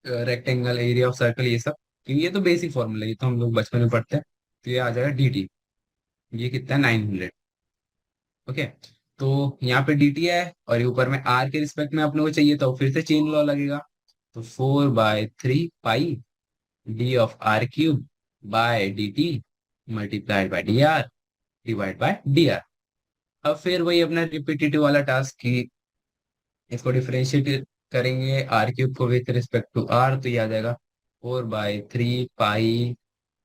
rectangle, area of circle, ये सब। क्योंकि ये तो बेसिक फॉर्मूला, ये तो हम लोग बचपन में पढ़ते हैं। तो ये आ जाएगा dt। ये कितना है 900। ओके। तो यहाँ पे dt है और ये ऊपर में r के रिस्पेक्ट में अपने को चाहिए, तो फिर से चेन लॉ लगेगा। तो 4/3 pi d/r³ by dt multiplied by dr divide by dr। अब फिर वही अपना रिपीटेटिव वाला टास्क की इसको डिफरेंशिएट करेंगे r³ को विथ रिस्पेक्ट टू r। तो ये आ जाएगा 4/3 pi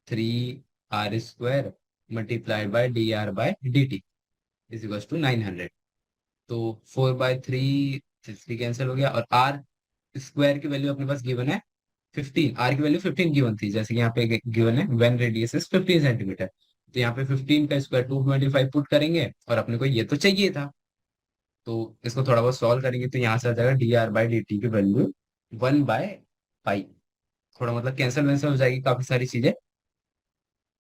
3 r² multiplied by dr/dt is equal to 900। तो 4/3, 3 कैंसिल हो गया और आर स्क्वायर की वैल्यू अपने पास गिवन है 15। आर की वैल्यू 15 गिवन थी, जैसे कि यहाँ पे गिवन है व्हेन रेडियस इज 15 सेंटीमीटर। तो यहाँ पे 15 का स्क्वायर 225 पुट करेंगे और अपने को ये तो चाहिए था। तो इसको थोड़ा बहुत सॉल्व करेंगे तो यहाँ से आ जाएगा dr/dt की वैल्यू 1/पाई। थोड़ा मतलब कैंसिल वैंसिल हो जाएगी काफी सारी चीजें।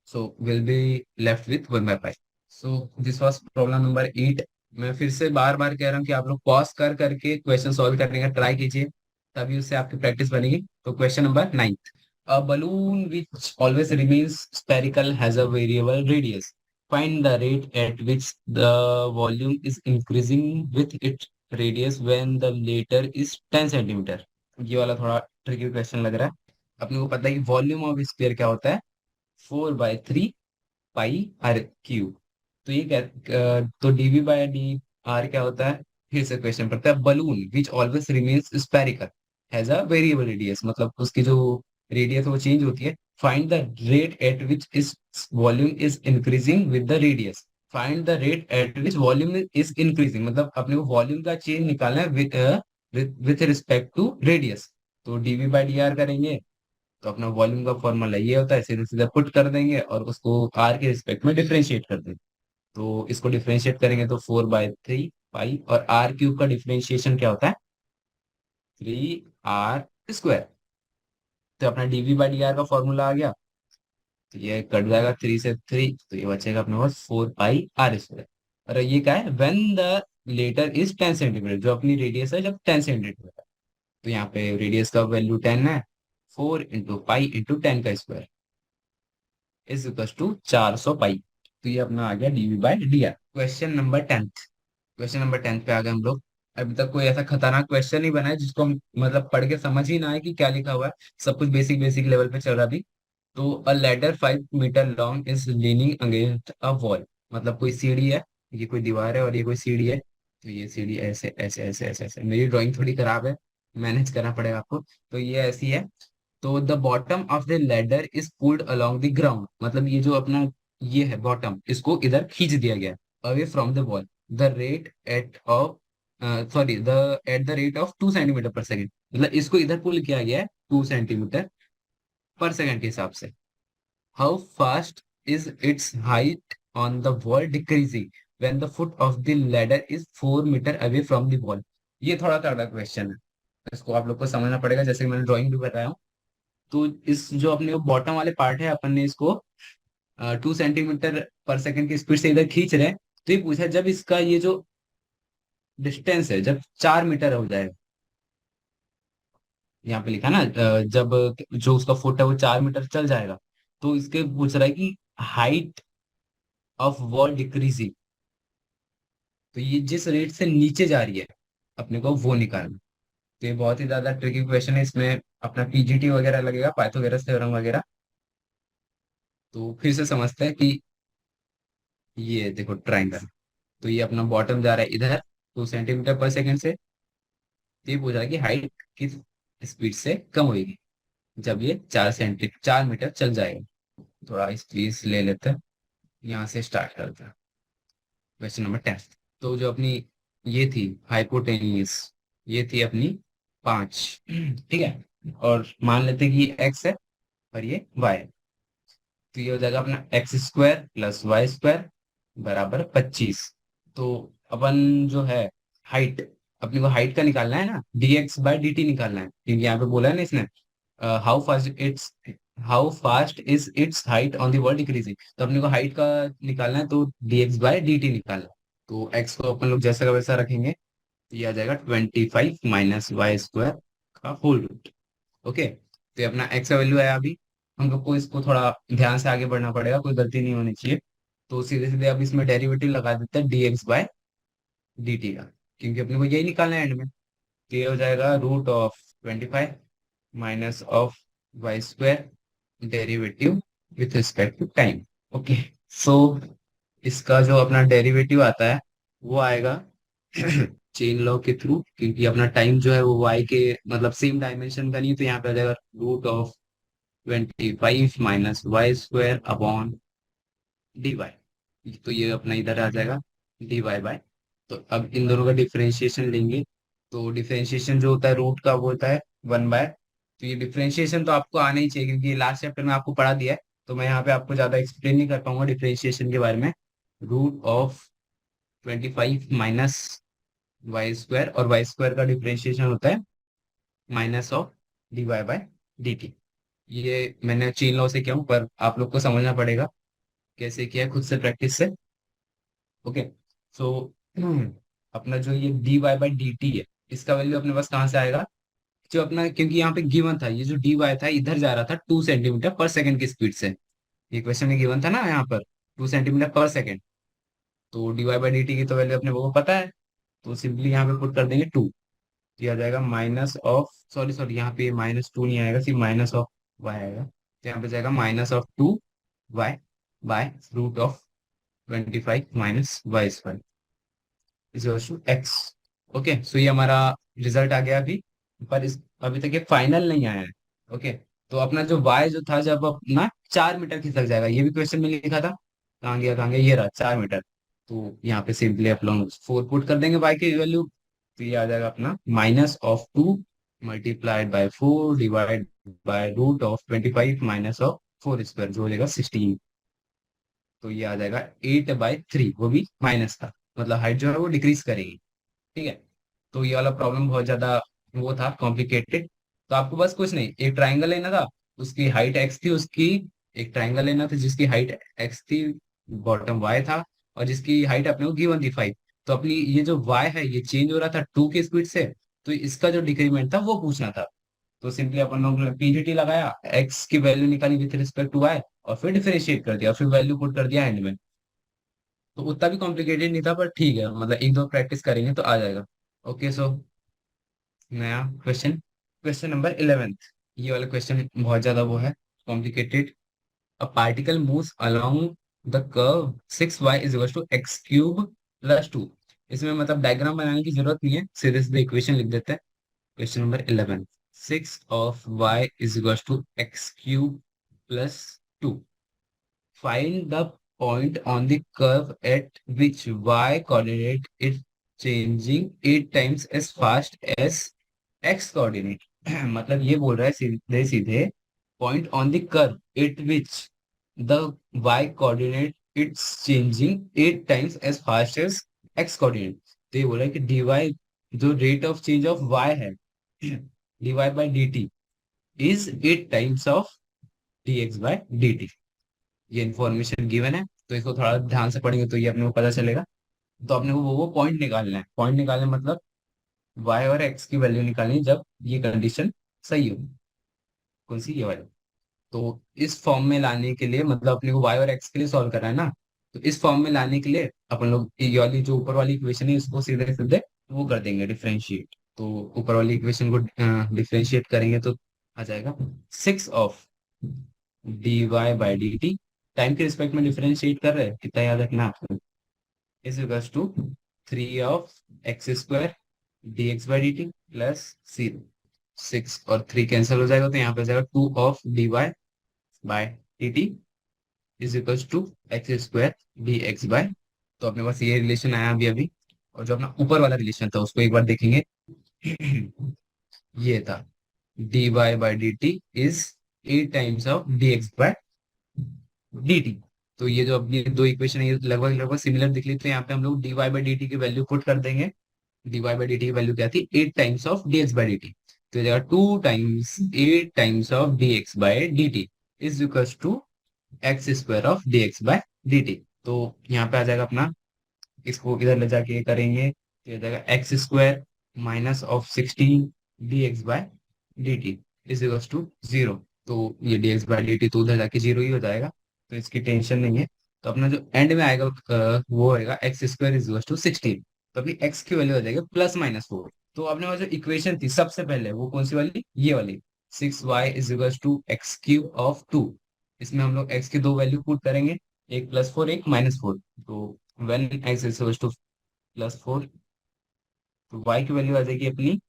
So will be left with 1/पाई। So this was problem number 8। मैं फिर से बार बार कह रहा हूँ कि आप लोग पॉज कर करके क्वेश्चन सॉल्व करने का ट्राई कीजिए, तभी उससे आपकी प्रैक्टिस बनेगी। तो question number 9, a balloon which always remains spherical has a variable radius, find the rate at which the volume is increasing with it radius when the latter is 10 centimeter. ये वाला थोड़ा tricky question लग रहा है। अपने को पता है कि वॉल्यूम ऑफ स्फीयर क्या होता है, 4/3 πr³ तो ये क्या, तो dv/dr क्या होता है, फिर से क्वेश्चन पढ़ता है। Balloon which always remains spherical has a variable radius, मतलब उसकी जो रेडियस है वो चेंज होती है। Find the rate at which its volume is increasing with the radius. Find the rate at which volume is increasing, मतलब अपने को वॉल्यूम का चेंज निकालना है विथ रिस्पेक्ट टू रेडियस। तो dv/dr करेंगे तो अपना वॉल्यूम का फॉर्मूला ये होता है, सीधे सीधे पुट कर देंगे और उसको आर के रिस्पेक्ट में डिफरेंशिएट कर देंगे। तो इसको डिफरेंशिएट करेंगे तो 4/3 पाई और r³ का डिफरेंशिएशन क्या होता है, 3r²। तो अपना dv/dr का फॉर्मूला आ गया। तो ये कट जाएगा 3 से 3, तो ये बचेगा अपने पास 4πr²। और ये क्या है, when the latter is 10 centimeter, जो अपनी रेडियस है जब 10 सेंटीमीटर है। तो यहाँ पे रेडियस का वैल्यू 10 है, 4 × पाई × 10 का स्क्वायर इज इक्वल टू 400 पाई। तो ये अपना आ गया dv/dr। क्वेश्चन नंबर 10 पे आ गए हम लोग। अभी तक कोई ऐसा खतरनाक क्वेश्चन नहीं बना है जिसको हम मतलब पढ़ के समझ ही ना आए कि क्या लिखा हुआ है। सब कुछ बेसिक बेसिक लेवल पे चल रहा अभी। तो a ladder 5 meter long is leaning against a wall, मतलब कोई सीढ़ी है, ये कोई दीवार है और ये कोई सीढ़ी है। तो ये सीढ़ी ऐसे ऐसे ऐसे ऐसे ऐसे, मेरी ड्राइंग थोड़ी खराब है, मैनेज करना पड़ेगा आपको। तो ये ऐसी है। तो the bottom of the ladder is pulled along the ground, मतलब ये जो अपना ये है बॉटम, इसको इधर खींच दिया गया away from the wall. The rate at of sorry the at the rate of 2 centimetre per second, मतलब इसको इधर पुल किया गया है 2 सेंटीमीटर पर सेकंड के हिसाब से। How fast is its height on the wall decreasing when the foot of the ladder is 4 meter away from the wall. ये थोड़ा तगड़ा क्वेश्चन है, इसको आप लोग को समझना पड़ेगा, जैसे कि मैंने ड्राइंग भी बताया हूँ। तो इस जो अपने बॉटम वाले पार्ट है, अपन ने इसको 2 सेंटीमीटर पर सेकंड की स्पीड से इधर खींच रहे हैं। तो ये पूछा जब इसका ये जो डिस्टेंस है जब 4 मीटर हो जाए, यहाँ पे लिखा ना जब जो उसका फुट है वो 4 मीटर चल जाएगा, तो इसके पूछ रहा है कि हाइट ऑफ वॉल डिक्रीजिंग, तो ये जिस रेट से नीचे जा रही है अपने को वो निकालना। तो ये बहुत ही ज्यादा ट्रिकी क्वेश्चन है, इसमें अपना पीजीटी वगैरह लगेगा, पाइथागोरस थ्योरम वगैरह। तो फिर से समझते हैं कि ये देखो ट्राइंगल, तो ये अपना बॉटम जा रहा है इधर 2 सेंटीमीटर पर सेकंड से। तो ये पूछ रहा है कि हाइट किस स्पीड से कम होगी जब ये 4 मीटर चल जाएगा। थोड़ा स्पेस ले लेते हैं, यहाँ से स्टार्ट करते हैं। Question number 10। तो जो अपनी ये थी हाइपोटेन्यूस, ये थी अपनी 5, ठीक है। और मान लेते हैं कि ये एक्स है और ये वाई है। तो ये हो जाएगा अपना x² प्लस y² बराबर 25। तो अपन जो है हाइट, अपने को हाइट का निकालना है ना, dx/dt निकालना है, क्योंकि यहाँ पे बोला है ना इसने how fast it's how fast is its height on the world decreasing. तो अपने को हाइट का निकालना है, तो dx/dt निकालना है। तो x को अपन लोग जैसा का वैसा रखेंगे, तो ये आ जाएगा 25 माइनस y² का होल रूट। ओके, तो ये अपना एक्स का वैल्यू है अभी। हम लोग को इसको थोड़ा ध्यान से आगे बढ़ना पड़ेगा, कोई गलती नहीं होनी चाहिए। तो सीधे सीधे अब इसमें डेरिवेटिव लगा देते हैं dx/dt का, क्योंकि अपने को यही निकालना है एंड में। तो ये हो जाएगा √25 minus of y² derivative with respect to time. Okay, so इसका जो अपना डेरिवेटिव आता है वो आएगा चेन लॉ के थ्रू, क्योंकि अपना टाइम जो है वो y के मतलब सेम डायमेंशन का नहीं है, तो यहाँ पे आ जाएगा √25 माइनस y² अपॉन dy। तो ये अपना इधर आ जाएगा dy/। तो अब इन दोनों का डिफरेंशिएशन लेंगे। तो डिफरेंशिएशन जो होता है रूट का वो होता है 1/। तो ये डिफरेंशिएशन तो आपको आना ही चाहिए, क्योंकि लास्ट चैप्टर में आपको पढ़ा दिया है। तो मैं यहाँ पे आपको ज्यादा एक्सप्लेन नहीं कर पाऊंगा डिफरेंशिएशन के बारे में। √25 माइनस y², और y² का डिफरेंशिएशन होता है माइनस ऑफ dy/dt। ये मैंने चेन लॉ से किया हूँ, पर आप लोग को समझना पड़ेगा कैसे किया है खुद से प्रैक्टिस से। ओके, सो अपना जो ये dy/dt है, इसका वैल्यू अपने पास कहाँ से आएगा, जो अपना क्योंकि यहाँ पे गिवन था, ये जो dy था इधर जा रहा था 2 सेंटीमीटर पर सेकंड की स्पीड से। ये क्वेश्चन में गिवन था ना यहाँ पर 2 सेंटीमीटर पर सेकंड। तो dy/dt की तो वैल्यू अपने को पता है, तो सिंपली यहाँ पे पुट कर देंगे 2। ये आ जाएगा माइनस ऑफ, सॉरी सॉरी, यहाँ पे -2 नहीं आएगा, सिर्फ माइनस ऑफ वाई आएगा। तो यहाँ पे जाएगा -2y by √25 minus y² is to x. Okay, so ये हमारा रिजल्ट आ गया अभी, पर इस अभी तक ये फाइनल नहीं आया है। ओके, तो अपना जो y जो था जब अपना 4 मीटर खिसक जाएगा, ये भी क्वेश्चन में लिखा था, कहाँ गया, ये रहा 4 मीटर। तो यहाँ पे सिंपली आप लोग 4 पुट कर देंगे y की वैल्यू। तो ये आ जाएगा अपना -2 multiplied by 4 divide by √25 minus of 4² जो हो जाएगा 16। तो ये आ जाएगा 8/3, वो भी माइनस का, मतलब हाइट जो है वो डिक्रीज करेगी। ठीक है, तो ये वाला प्रॉब्लम बहुत ज्यादा वो था कॉम्प्लिकेटेड। तो आपको बस कुछ नहीं, एक ट्राइंगल लेना था, उसकी हाइट x थी, उसकी एक ट्राइंगल लेना था जिसकी हाइट x थी, बॉटम y था, और जिसकी हाइट अपने को गिवन थी 5। तो अपनी ये जो y है ये चेंज हो रहा था 2 की स्पीड से, तो इसका जो डिक्रीमेंट था वो पूछना था। तो सिंपली अपन लोगों ने पीजीटी लगाया, x की वैल्यू निकाली विथ रिस्पेक्ट टू y, और फिर डिफरेंशिएट कर दिया, फिर वैल्यू पुट कर दिया एंड में। तो उतना भी कॉम्प्लिकेटेड नहीं था, पर ठीक है, मतलब एक दो प्रैक्टिस करेंगे तो आ जाएगा। ओके, सो नया क्वेश्चन, क्वेश्चन नंबर 11। ये वाला क्वेश्चन बहुत ज्यादा वो है complicated. A particle moves along the curve 6y is equal to x³ plus 2। इसमें मतलब डायग्राम बनाने की जरूरत नहीं है, सीधे सीधे इक्वेशन लिख देते हैं। Question number 11, 6 is equal to x³ plus 2। Find the point on the curve at which y coordinate is changing 8 times as fast as x coordinate। मतलब ये बोल रहा है सीधे सीधे point on the curve at which the y coordinate it's changing 8 times as fast as x coordinate. तो ये बोला है कि dy जो rate of change of y है dy by D T is 8 times of dx by dt। ये information given है, तो इसको थोड़ा ध्यान से पढ़ेंगे तो ये अपने को पता चलेगा। तो अपने को वो पॉइंट निकालना है। पॉइंट निकालना मतलब y और x की वैल्यू निकालनी है जब ये कंडीशन सही हो। कौन सी, ये वाली। तो इस फॉर्म में लाने के लिए मतलब अपने को y और x के लिए सॉल्व करना है ना। तो इस फॉर्म में लाने के लिए अपन लोग ये वाली जो ऊपर वाली इक्वेशन है इसको सीधे सीधे वो कर देंगे डिफरेंशिएट। तो ऊपर वाली इक्वेशन को डिफरेंशिएट करेंगे तो आ जाएगा 6 of d Y by D t. Time के रिस्पेक्ट में डिफरेंशिएट कर रहे हैं, कितना याद रखना है आपको। Is equals to 3 of x square d x by D T plus 0। 6 और 3 कैंसिल हो जाएगा तो यहाँ पे आ जाएगा 2 of dy by D T is equals to x square d x by. तो अपने पास ये रिलेशन आया अभी अभी। और जो अपना ऊपर वाला रिलेशन था उसको एक बार देखेंगे। ये था dy by D T is 8 times of dx by dt। तो ये जो अपनी दो इक्वेशन है ये लगभग लगभग सिमिलर दिख रही, तो यहाँ पे हम लोग dy बाई डी टी की वैल्यू पुट कर देंगे। dy बाई डी टी की वैल्यू क्या थी, 8 times of dx by D T. तो ये जाएगा 2 times 8 times of dx by D T is equals to X square of dx by dt। तो यहाँ पे आ जाएगा अपना, इसको इधर ले जाके करेंगे तो ये जाएगा x square minus of 16 dx by dt is equals to 0। तो ये dx बाय dt तो उधर जाके 0 ही हो जाएगा, तो इसकी टेंशन नहीं है। तो अपना जो एंड में आएगा वो होएगा x square is equals to 16। तो अपनी x की वैल्यू हो जाएगी +-4। तो अपने पास जो इक्वेशन थी सबसे पहले वो कौन सी वाली, ये वाली 6y is equals to x cube of 2। इसमें हम लोग x की दो वैल्यू पुट करेंगे, एक +4 एक -4। तो when x is equals to +4 तो y की वैल्यू आ जाएगी अपनी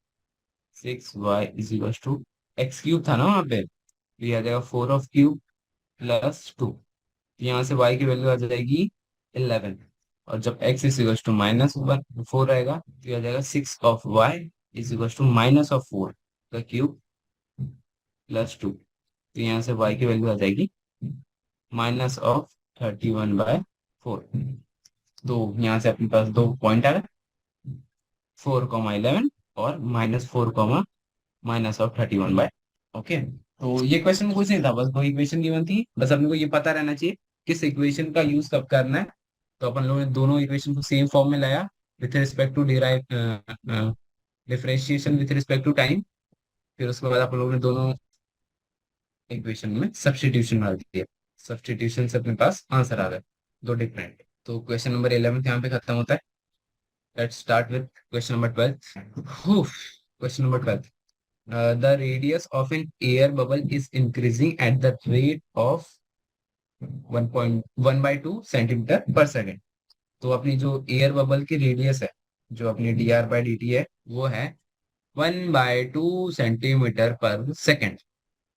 6y is equals to x cube था ना वहाँ पे, तो ये आ जाएगा 4 ऑफ क्यूब +2। यहाँ से y की वैल्यू आ जाएगी 11। और जब x इज इक्वल्स टू -4 आएगा तो ये आ जाएगा 6 of y is equals to -4 का क्यूब +2। तो यहाँ से y की वैल्यू आ जाएगी -31/4। तो यहाँ से अपने पास दो पॉइंट आ गए, 4,11 और -4, -31/। ओके, तो ये क्वेश्चन में कुछ नहीं था, बस दो इक्वेशन गिवन थी, बस अपने को ये पता रहना चाहिए किस इक्वेशन का यूज कब करना है। तो अपन लोगों ने दोनों इक्वेशन को सेम फॉर्म में लाया with respect to derive differentiation with respect to time. फिर उसके बाद अपन लोगों ने दोनों इक्वेशन में सब्स्टिट्यूशन डाल दिया। सब्स्टिट्यूशन से अपने पास आंसर आ गए दो डिफरेंट। तो क्वेश्चन नंबर 11 यहाँ पे खत्म होता है। Let's start with question number 12। Question number 12। The radius of an air bubble is increasing at the rate of 1.1/2 cm/s। तो अपनी जो एयर बबल की रेडियस है, जो अपनी dr/dt है, वो है 1/2 cm/s।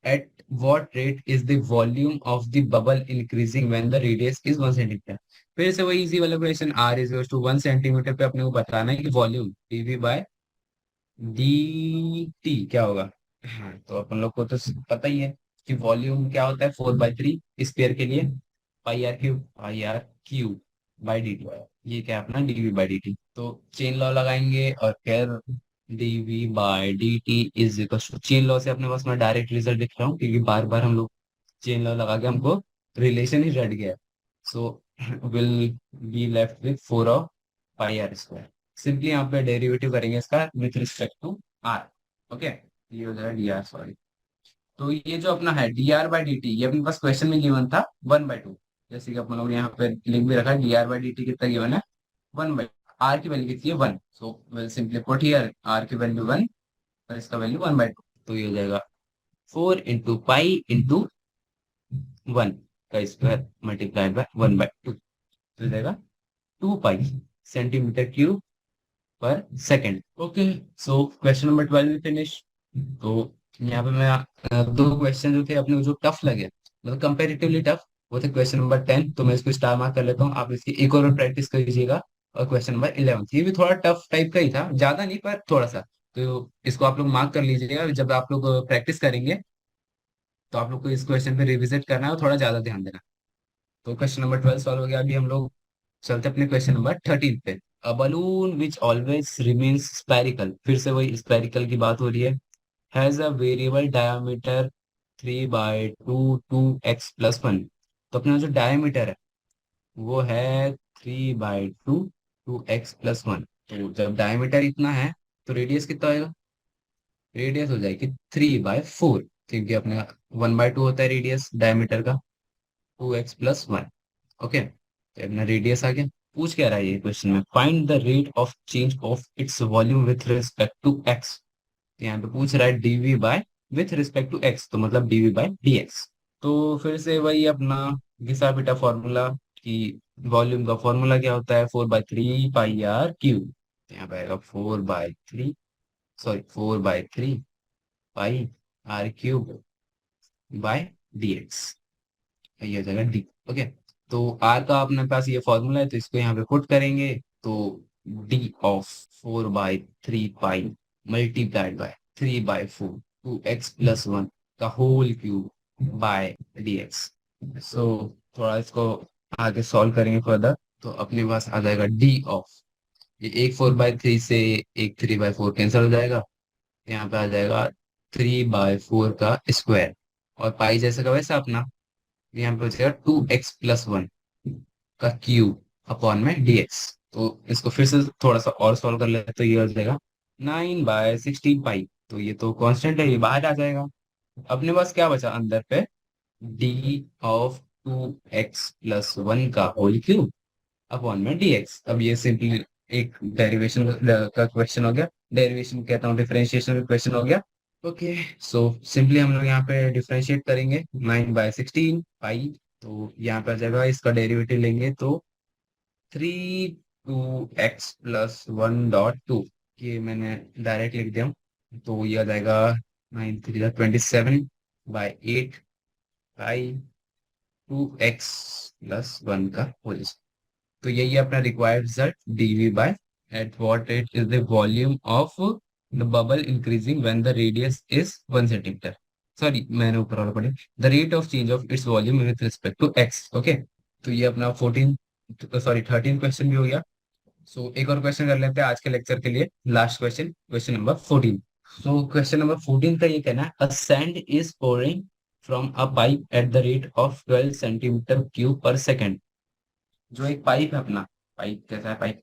At what rate is the volume of the bubble increasing when the radius is 1 cm? फिर से वही इजी वाला question, r is to 1 centimetre पे अपने को बताना है कि वॉल्यूम dv बाय dt क्या होगा। हाँ, तो अपन लोग को तो पता ही है कि वॉल्यूम क्या होता है, 4/3 स्पेयर के लिए pi are cube by D T. ये क्या है अपना dv बाई dt। तो चेन लॉ लगाएंगे और फिर dv by dt is equal to, chain law से अपने पास मैं डायरेक्ट रिजल्ट लिख रहा हूँ क्योंकि बार बार हम लोग चेन लॉ लगा के हमको रिलेशन ही रट गया। So will be left with 4 of pi are square. Simply यहाँ पे डेरिवेटिव करेंगे इसका with respect to r. Okay, ये हो जाएगा डी आर, सॉरी। तो ये जो अपना है dr/dt ये अपने पास क्वेश्चन में गिवन था 1/2। जैसे कि अपन लोग ने यहाँ पे लिख भी रखा है dr/dt कितना गिवन है 1/2। आर की वैल्यू कितनी है 1, so will simply put here r की वैल्यू 1 और इसका वैल्यू 1/2। तो ये हो जाएगा 4 × पाई × 1 का स्क्वायर मल्टीप्लाइड बाय 1/2। तो हो जाएगा 2 पाई cm³ पर second. Okay, so question number 12 finish. तो यहाँ पे मैं दो क्वेश्चन जो थे अपने को जो टफ लगे मतलब कंपेरेटिवली टफ, वो थे क्वेश्चन नंबर 10। तो मैं इसको स्टार मार्क कर लेता हूँ, आप इसकी एक और प्रैक्टिस करिएगा। और क्वेश्चन नंबर 11 ये भी थोड़ा टफ टाइप का ही था, ज्यादा नहीं पर थोड़ा सा। तो इसको आप लोग मार्क कर लीजिएगा जब आप लोग प्रैक्टिस करेंगे। तो आप लोग को इस क्वेश्चन पे रिविजिट करना है और थोड़ा ज्यादा ध्यान देना। तो क्वेश्चन नंबर 12 सॉल्व हो गया। अभी हम लोग चलते अपने क्वेश्चन नंबर 13 पे। अ balloon which always remains spherical, फिर से वही स्पेरिकल की बात हो रही है, has a variable diameter 3/2 2x+1। तो अपना जो डायमीटर है वो है 3/2 2x+1। तो जब डायमीटर इतना है तो रेडियस कितना होगा? रेडियस हो जाएगी 3/4, क्योंकि अपने 1/2 होता है रेडियस डायमीटर का, 2x+1। ओके, तो अपना रेडियस आ गया। पूछ क्या रहा है ये क्वेश्चन में, find the rate of change of its volume with respect to x. यहाँ पे पूछ रहा है dv by with respect to x, तो मतलब डीवी बाय डीएक्स। तो फिर से वही अपना घिसा पिटा फॉर्मूला कि वॉल्यूम का फॉर्मूला क्या होता है, 4/3 पाई आर क्यूब। यहाँ पे आएगा 4/3, sorry 4/3 pi are cube by dx, ये हो जाएगा डी। ओके, तो आर का अपने पास ये फॉर्मूला है, तो इसको यहाँ पे पुट करेंगे। तो D of 4/3 pi multiplied by 3/4 2x+1 का होल क्यूब बाय डीएक्स। सो थोड़ा इसको आगे सॉल्व करेंगे फर्दर, तो अपने पास आ जाएगा डी ऑफ, ये एक 4/3 से एक 3/4 कैंसिल हो जाएगा। यहाँ पे आ जाएगा 3/4 का स्क्वायर, और पाई जैसे का वैसा अपना यहाँ पे बचेगा 2x+1 का क्यूब अपॉन में डीएक्स। तो इसको फिर से थोड़ा सा और सॉल्व कर लेते, तो ये हो जाएगा 9/16 पाई। तो ये तो कांस्टेंट है, ये बाहर आ जाएगा। अपने पास क्या बचा अंदर पे, डी ऑफ 2x+1 का होल क्यूब अपॉन में डीएक्स। अब ये सिंपली एक डेरिवेशन का क्वेश्चन हो गया, डेरिवेशन कहता हूँ, डिफरेंशिएशन का क्वेश्चन हो गया। ओके, सो सिंपली हम लोग यहाँ पे डिफरेंशिएट करेंगे 9/16 पाई। तो यहाँ पे आ जाएगा, इसका डेरिवेटिव लेंगे तो 3 2x+1 डॉट 2, ये मैंने डायरेक्ट लिख दिया हूँ। तो ये आ जाएगा 9×3 = 27/8 पाई 2x+1 का होल। तो यही है अपना required result, dv by at what rate is the volume of the bubble increasing when the radius is 1 centimetre. Sorry, मैंने ऊपर वाला पढ़ा, the rate of change of its volume with respect to x. Okay, तो ये अपना 14, sorry 13 question भी हो गया। सो एक और क्वेश्चन कर लेते हैं आज के लेक्चर के लिए, last question, question number 14। So question number 14 का ये कहना है, अ sand is pouring from a pipe eight the rate of 12 cm³ पर सेकेंड। जो एक पाइप है अपना, पाइप कैसा है पाइप,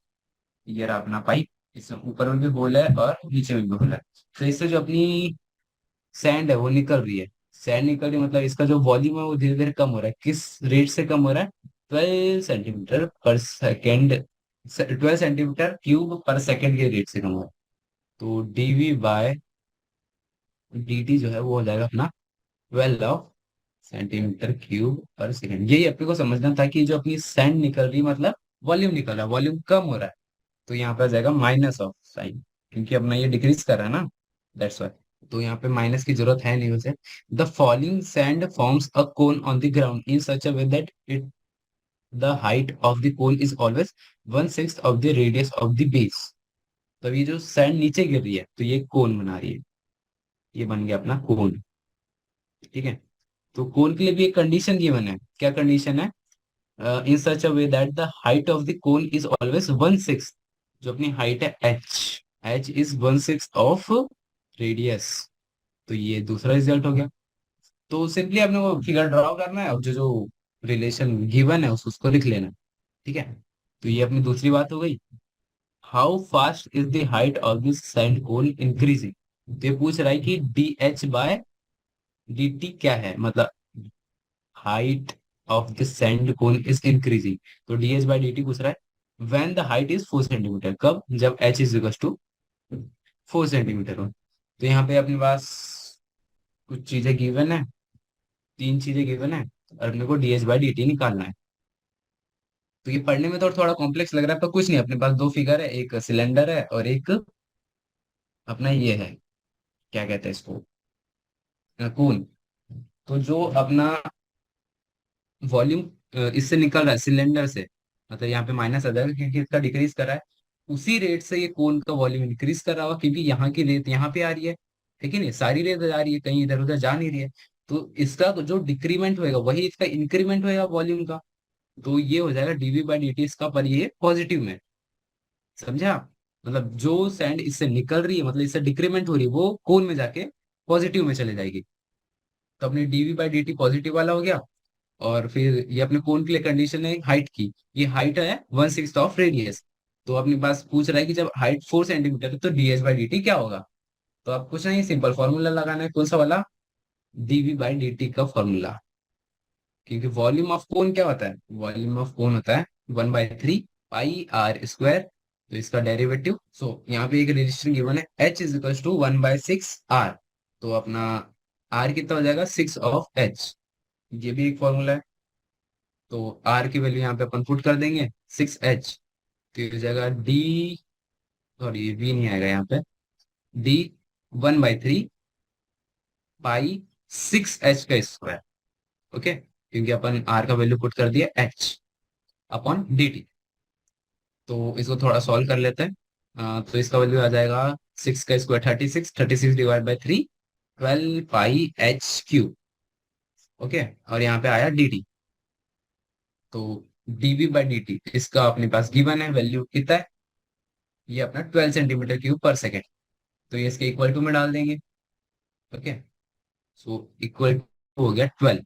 ये रहा अपना पाइप, इसमें ऊपर में भी होल है और नीचे में भी होल है। तो इससे जो अपनी सैंड है वो निकल रही है। सैंड निकल रही है मतलब इसका जो वॉल्यूम है वो धीरे धीरे कम हो रहा है। किस रेट से कम हो रहा है? 12 cm/सेकेंड, 12 cm³ पर सेकेंड के रेट से कम हो रहा है। तो डीवी बाय dt जो है वो हो जाएगा अपना 12 cm³ पर सेकेंड। यही अपने को समझना था कि जो अपनी सैंड निकल रही है मतलब वॉल्यूम निकल रहा है, वॉल्यूम कम हो रहा है। तो यहाँ पे आ जाएगा माइनस ऑफ साइन, क्योंकि अपना ये डिक्रीज कर रहा है ना, दैट्स वाई। तो यहाँ पे माइनस की जरूरत है नहीं वैसे। The falling sand forms a cone on the ground in such a way that it the height of the cone is always 1/6 of the radius of the base. तो ये जो सैंड नीचे गिर रही है तो ये कोन बना रही है, ये बन गया अपना कोन। ठीक है, तो कोन के लिए भी एक कंडीशन गिवन है। क्या कंडीशन है? In such a way that the height of the cone is always 1/6, जो अपनी हाइट है H, H is 1/6 of radius. तो ये दूसरा रिजल्ट हो गया। तो सिंपली आपने वो फिगर ड्रॉ करना है और जो जो रिलेशन गिवन है उसको लिख लेना है। ठीक है, तो ये अपनी दूसरी बात हो गई। How fast is the height of this sand cone increasing. तो ये पूछ रहा है कि D H by D T क्या है, मतलब height of the sand cone is increasing. तो D H by D T पूछ रहा है when the height is 4 centimetre, कब? जब H is equal to 4 centimetre हो। तो यहाँ पे अपने पास कुछ चीजें गिवन है, तीन चीजें गिवन है, और अपने को D H by D T निकालना है। तो ये पढ़ने में तो थोड़ा कॉम्प्लेक्स लग रहा है, पर कुछ नहीं, अपने पास दो फिगर है, एक सिलेंडर है और एक अपना ये है, क्या कहते हैं इसको, कोन। तो जो अपना वॉल्यूम इससे निकल रहा है सिलेंडर से, मतलब यहाँ पे माइनस आ जाएगा क्योंकि इसका डिक्रीज कर रहा है, उसी रेट से ये कोन का वॉल्यूम इंक्रीज कर रहा होगा, क्योंकि यहाँ की रेत यहाँ पे आ रही है कि नहीं, सारी रेत आ रही है, कहीं इधर उधर जा नहीं रही है। तो इसका जो डिक्रीमेंट होएगा वही इसका इंक्रीमेंट होएगा वॉल्यूम का। तो ये हो जाएगा डीवी बाई डी टी इसका, पर ये पॉजिटिव में। समझा? मतलब जो सैंड इससे निकल रही है, मतलब इससे डिक्रीमेंट हो रही है, वो कोन में जाके पॉजिटिव में चले जाएगी। तो अपनी dv by D t positive वाला हो गया। और फिर ये अपने कोन के लिए कंडीशन है हाइट की। ये हाइट है 1/6 ऑफ रेडियस। तो अपने पास पूछ रहा है कि जब हाइट 4 सेंटीमीटर है तो D H by D T क्या होगा। तो आप कुछ नहीं, सिंपल फॉर्मूला लगाना है। कौन सा वाला? डीवी बाई डी टी का फॉर्मूला। क्योंकि वॉल्यूम ऑफ कोन क्या होता है? वॉल्यूम ऑफ कोन होता है 1/3 पाई आर स्क्वायर। तो इसका डेरिवेटिव, यहाँ पे एक रेजिस्टेंस गिवन है H = 1/6 R। तो अपना R कितना हो जाएगा? 6 ऑफ H। ये भी एक फॉर्मूला है। तो R की वैल्यू यहाँ पे अपन पुट कर देंगे 6H। तो ये हो जाएगा डी, सॉरी ये V नहीं आएगा यहाँ पे, D 1/3 पाई 6H का स्क्वायर। ओके, क्योंकि अपन R का वैल्यू पुट कर दिया H/dt। तो इसको थोड़ा सॉल्व कर लेते हैं। तो इसका वैल्यू आ जाएगा 6 का square 36, 36 divide by 3, 12 pi H cube. Okay, और यहाँ पे आया dt। तो dv बाई dt इसका अपने पास गिवन है, वैल्यू कितना है? ये अपना 12 सेंटीमीटर क्यूब पर सेकेंड। तो ये इसके इक्वल टू में डाल देंगे। ओके, इक्वल टू हो गया 12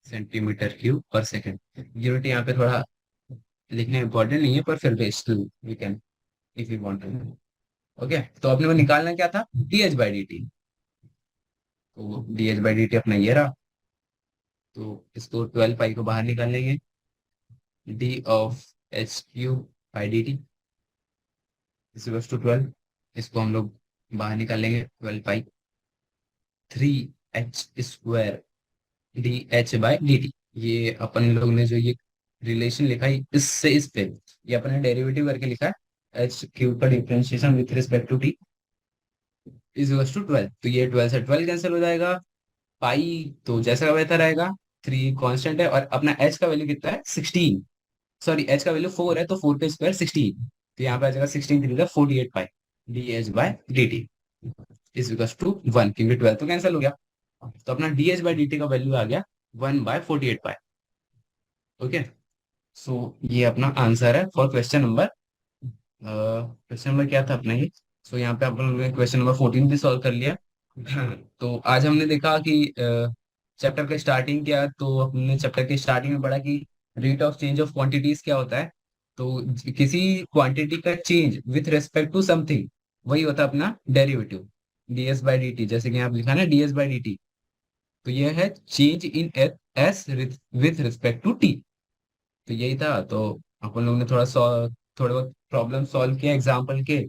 centimetre cube per second. Unit यहाँ पे थोड़ा लिखना इंपॉर्टेंट नहीं है, पर फिर भी still we can if you want to. Okay, तो अपने को निकालना क्या था? D H by D T. तो D H by D T अपना ये रहा। तो इसको 12 पाई को बाहर निकाल लेंगे। D/H³ by D T is 12। इसको हम लोग बाहर निकाल लेंगे। 12 पाई 3H² DH/dt। ये अपन लोग ने जो ये रिलेशन लिखा है इससे इस पे, ये अपन ने डेरिवेटिव करके लिखा है। H³ का differentiation with respect to t is 12। तो ये 12 से 12 कैंसिल हो जाएगा। पाई तो जैसा का वैसा रहेगा, 3 कांस्टेंट है, और अपना एच का वैल्यू कितना है? 16। सॉरी, एच का वैल्यू 4 है, तो 4 पे स्क्वायर 16। तो यहाँ पे आ जाएगा 16×3 48 पाई DH/dt इज 1, क्योंकि 12 तो कैंसिल हो गया। तो अपना DH/dt का वैल्यू आ गया 1/48 पाई। ओके, सो ये अपना आंसर है for question number, question number क्या था अपना ये। यहाँ पे अपन लोगों ने क्वेश्चन नंबर 14 भी सॉल्व कर लिया। तो आज हमने देखा कि चैप्टर का स्टार्टिंग क्या, तो हमने चैप्टर के स्टार्टिंग में पढ़ा कि rate of change of quantities क्या होता है। तो किसी क्वांटिटी का change with respect to something, वही होता है अपना derivative. Ds by D t, जैसे कि यहाँ पे लिखा है ना डीएस बाई डी टी। तो यह है change in s with respect to t. तो यही था। तो अपन लोग ने थोड़े बहुत प्रॉब्लम सॉल्व किया एग्जाम्पल के।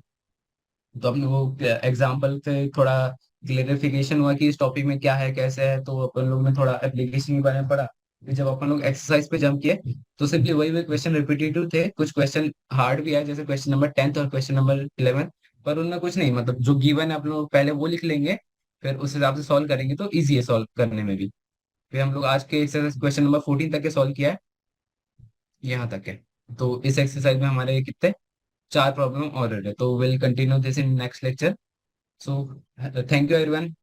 तो अपने वो एग्जाम्पल से थोड़ा क्लेरिफिकेशन हुआ कि इस टॉपिक में क्या है कैसे है। तो अपन लोग ने थोड़ा एप्लीकेशन के बारे में पढ़ा। फिर जब अपन लोग एक्सरसाइज पे जंप किए, तो सिंपली वही वही क्वेश्चन रिपीटेटिव थे। कुछ क्वेश्चन हार्ड भी आए, जैसे क्वेश्चन नंबर 10 और क्वेश्चन नंबर 11। पर उनमें कुछ नहीं, मतलब जो गिवन है अपन लोग पहले वो लिख लेंगे, फिर उस हिसाब से सॉल्व करेंगे तो ईजी है सॉल्व करने में भी। फिर हम लोग आज के एक्सरसाइज क्वेश्चन नंबर 14 तक के सॉल्व किया है, यहाँ तक है। तो इस एक्सरसाइज में हमारे कितने, 4 प्रॉब्लम और है। तो will continue this in next lecture. So thank you everyone.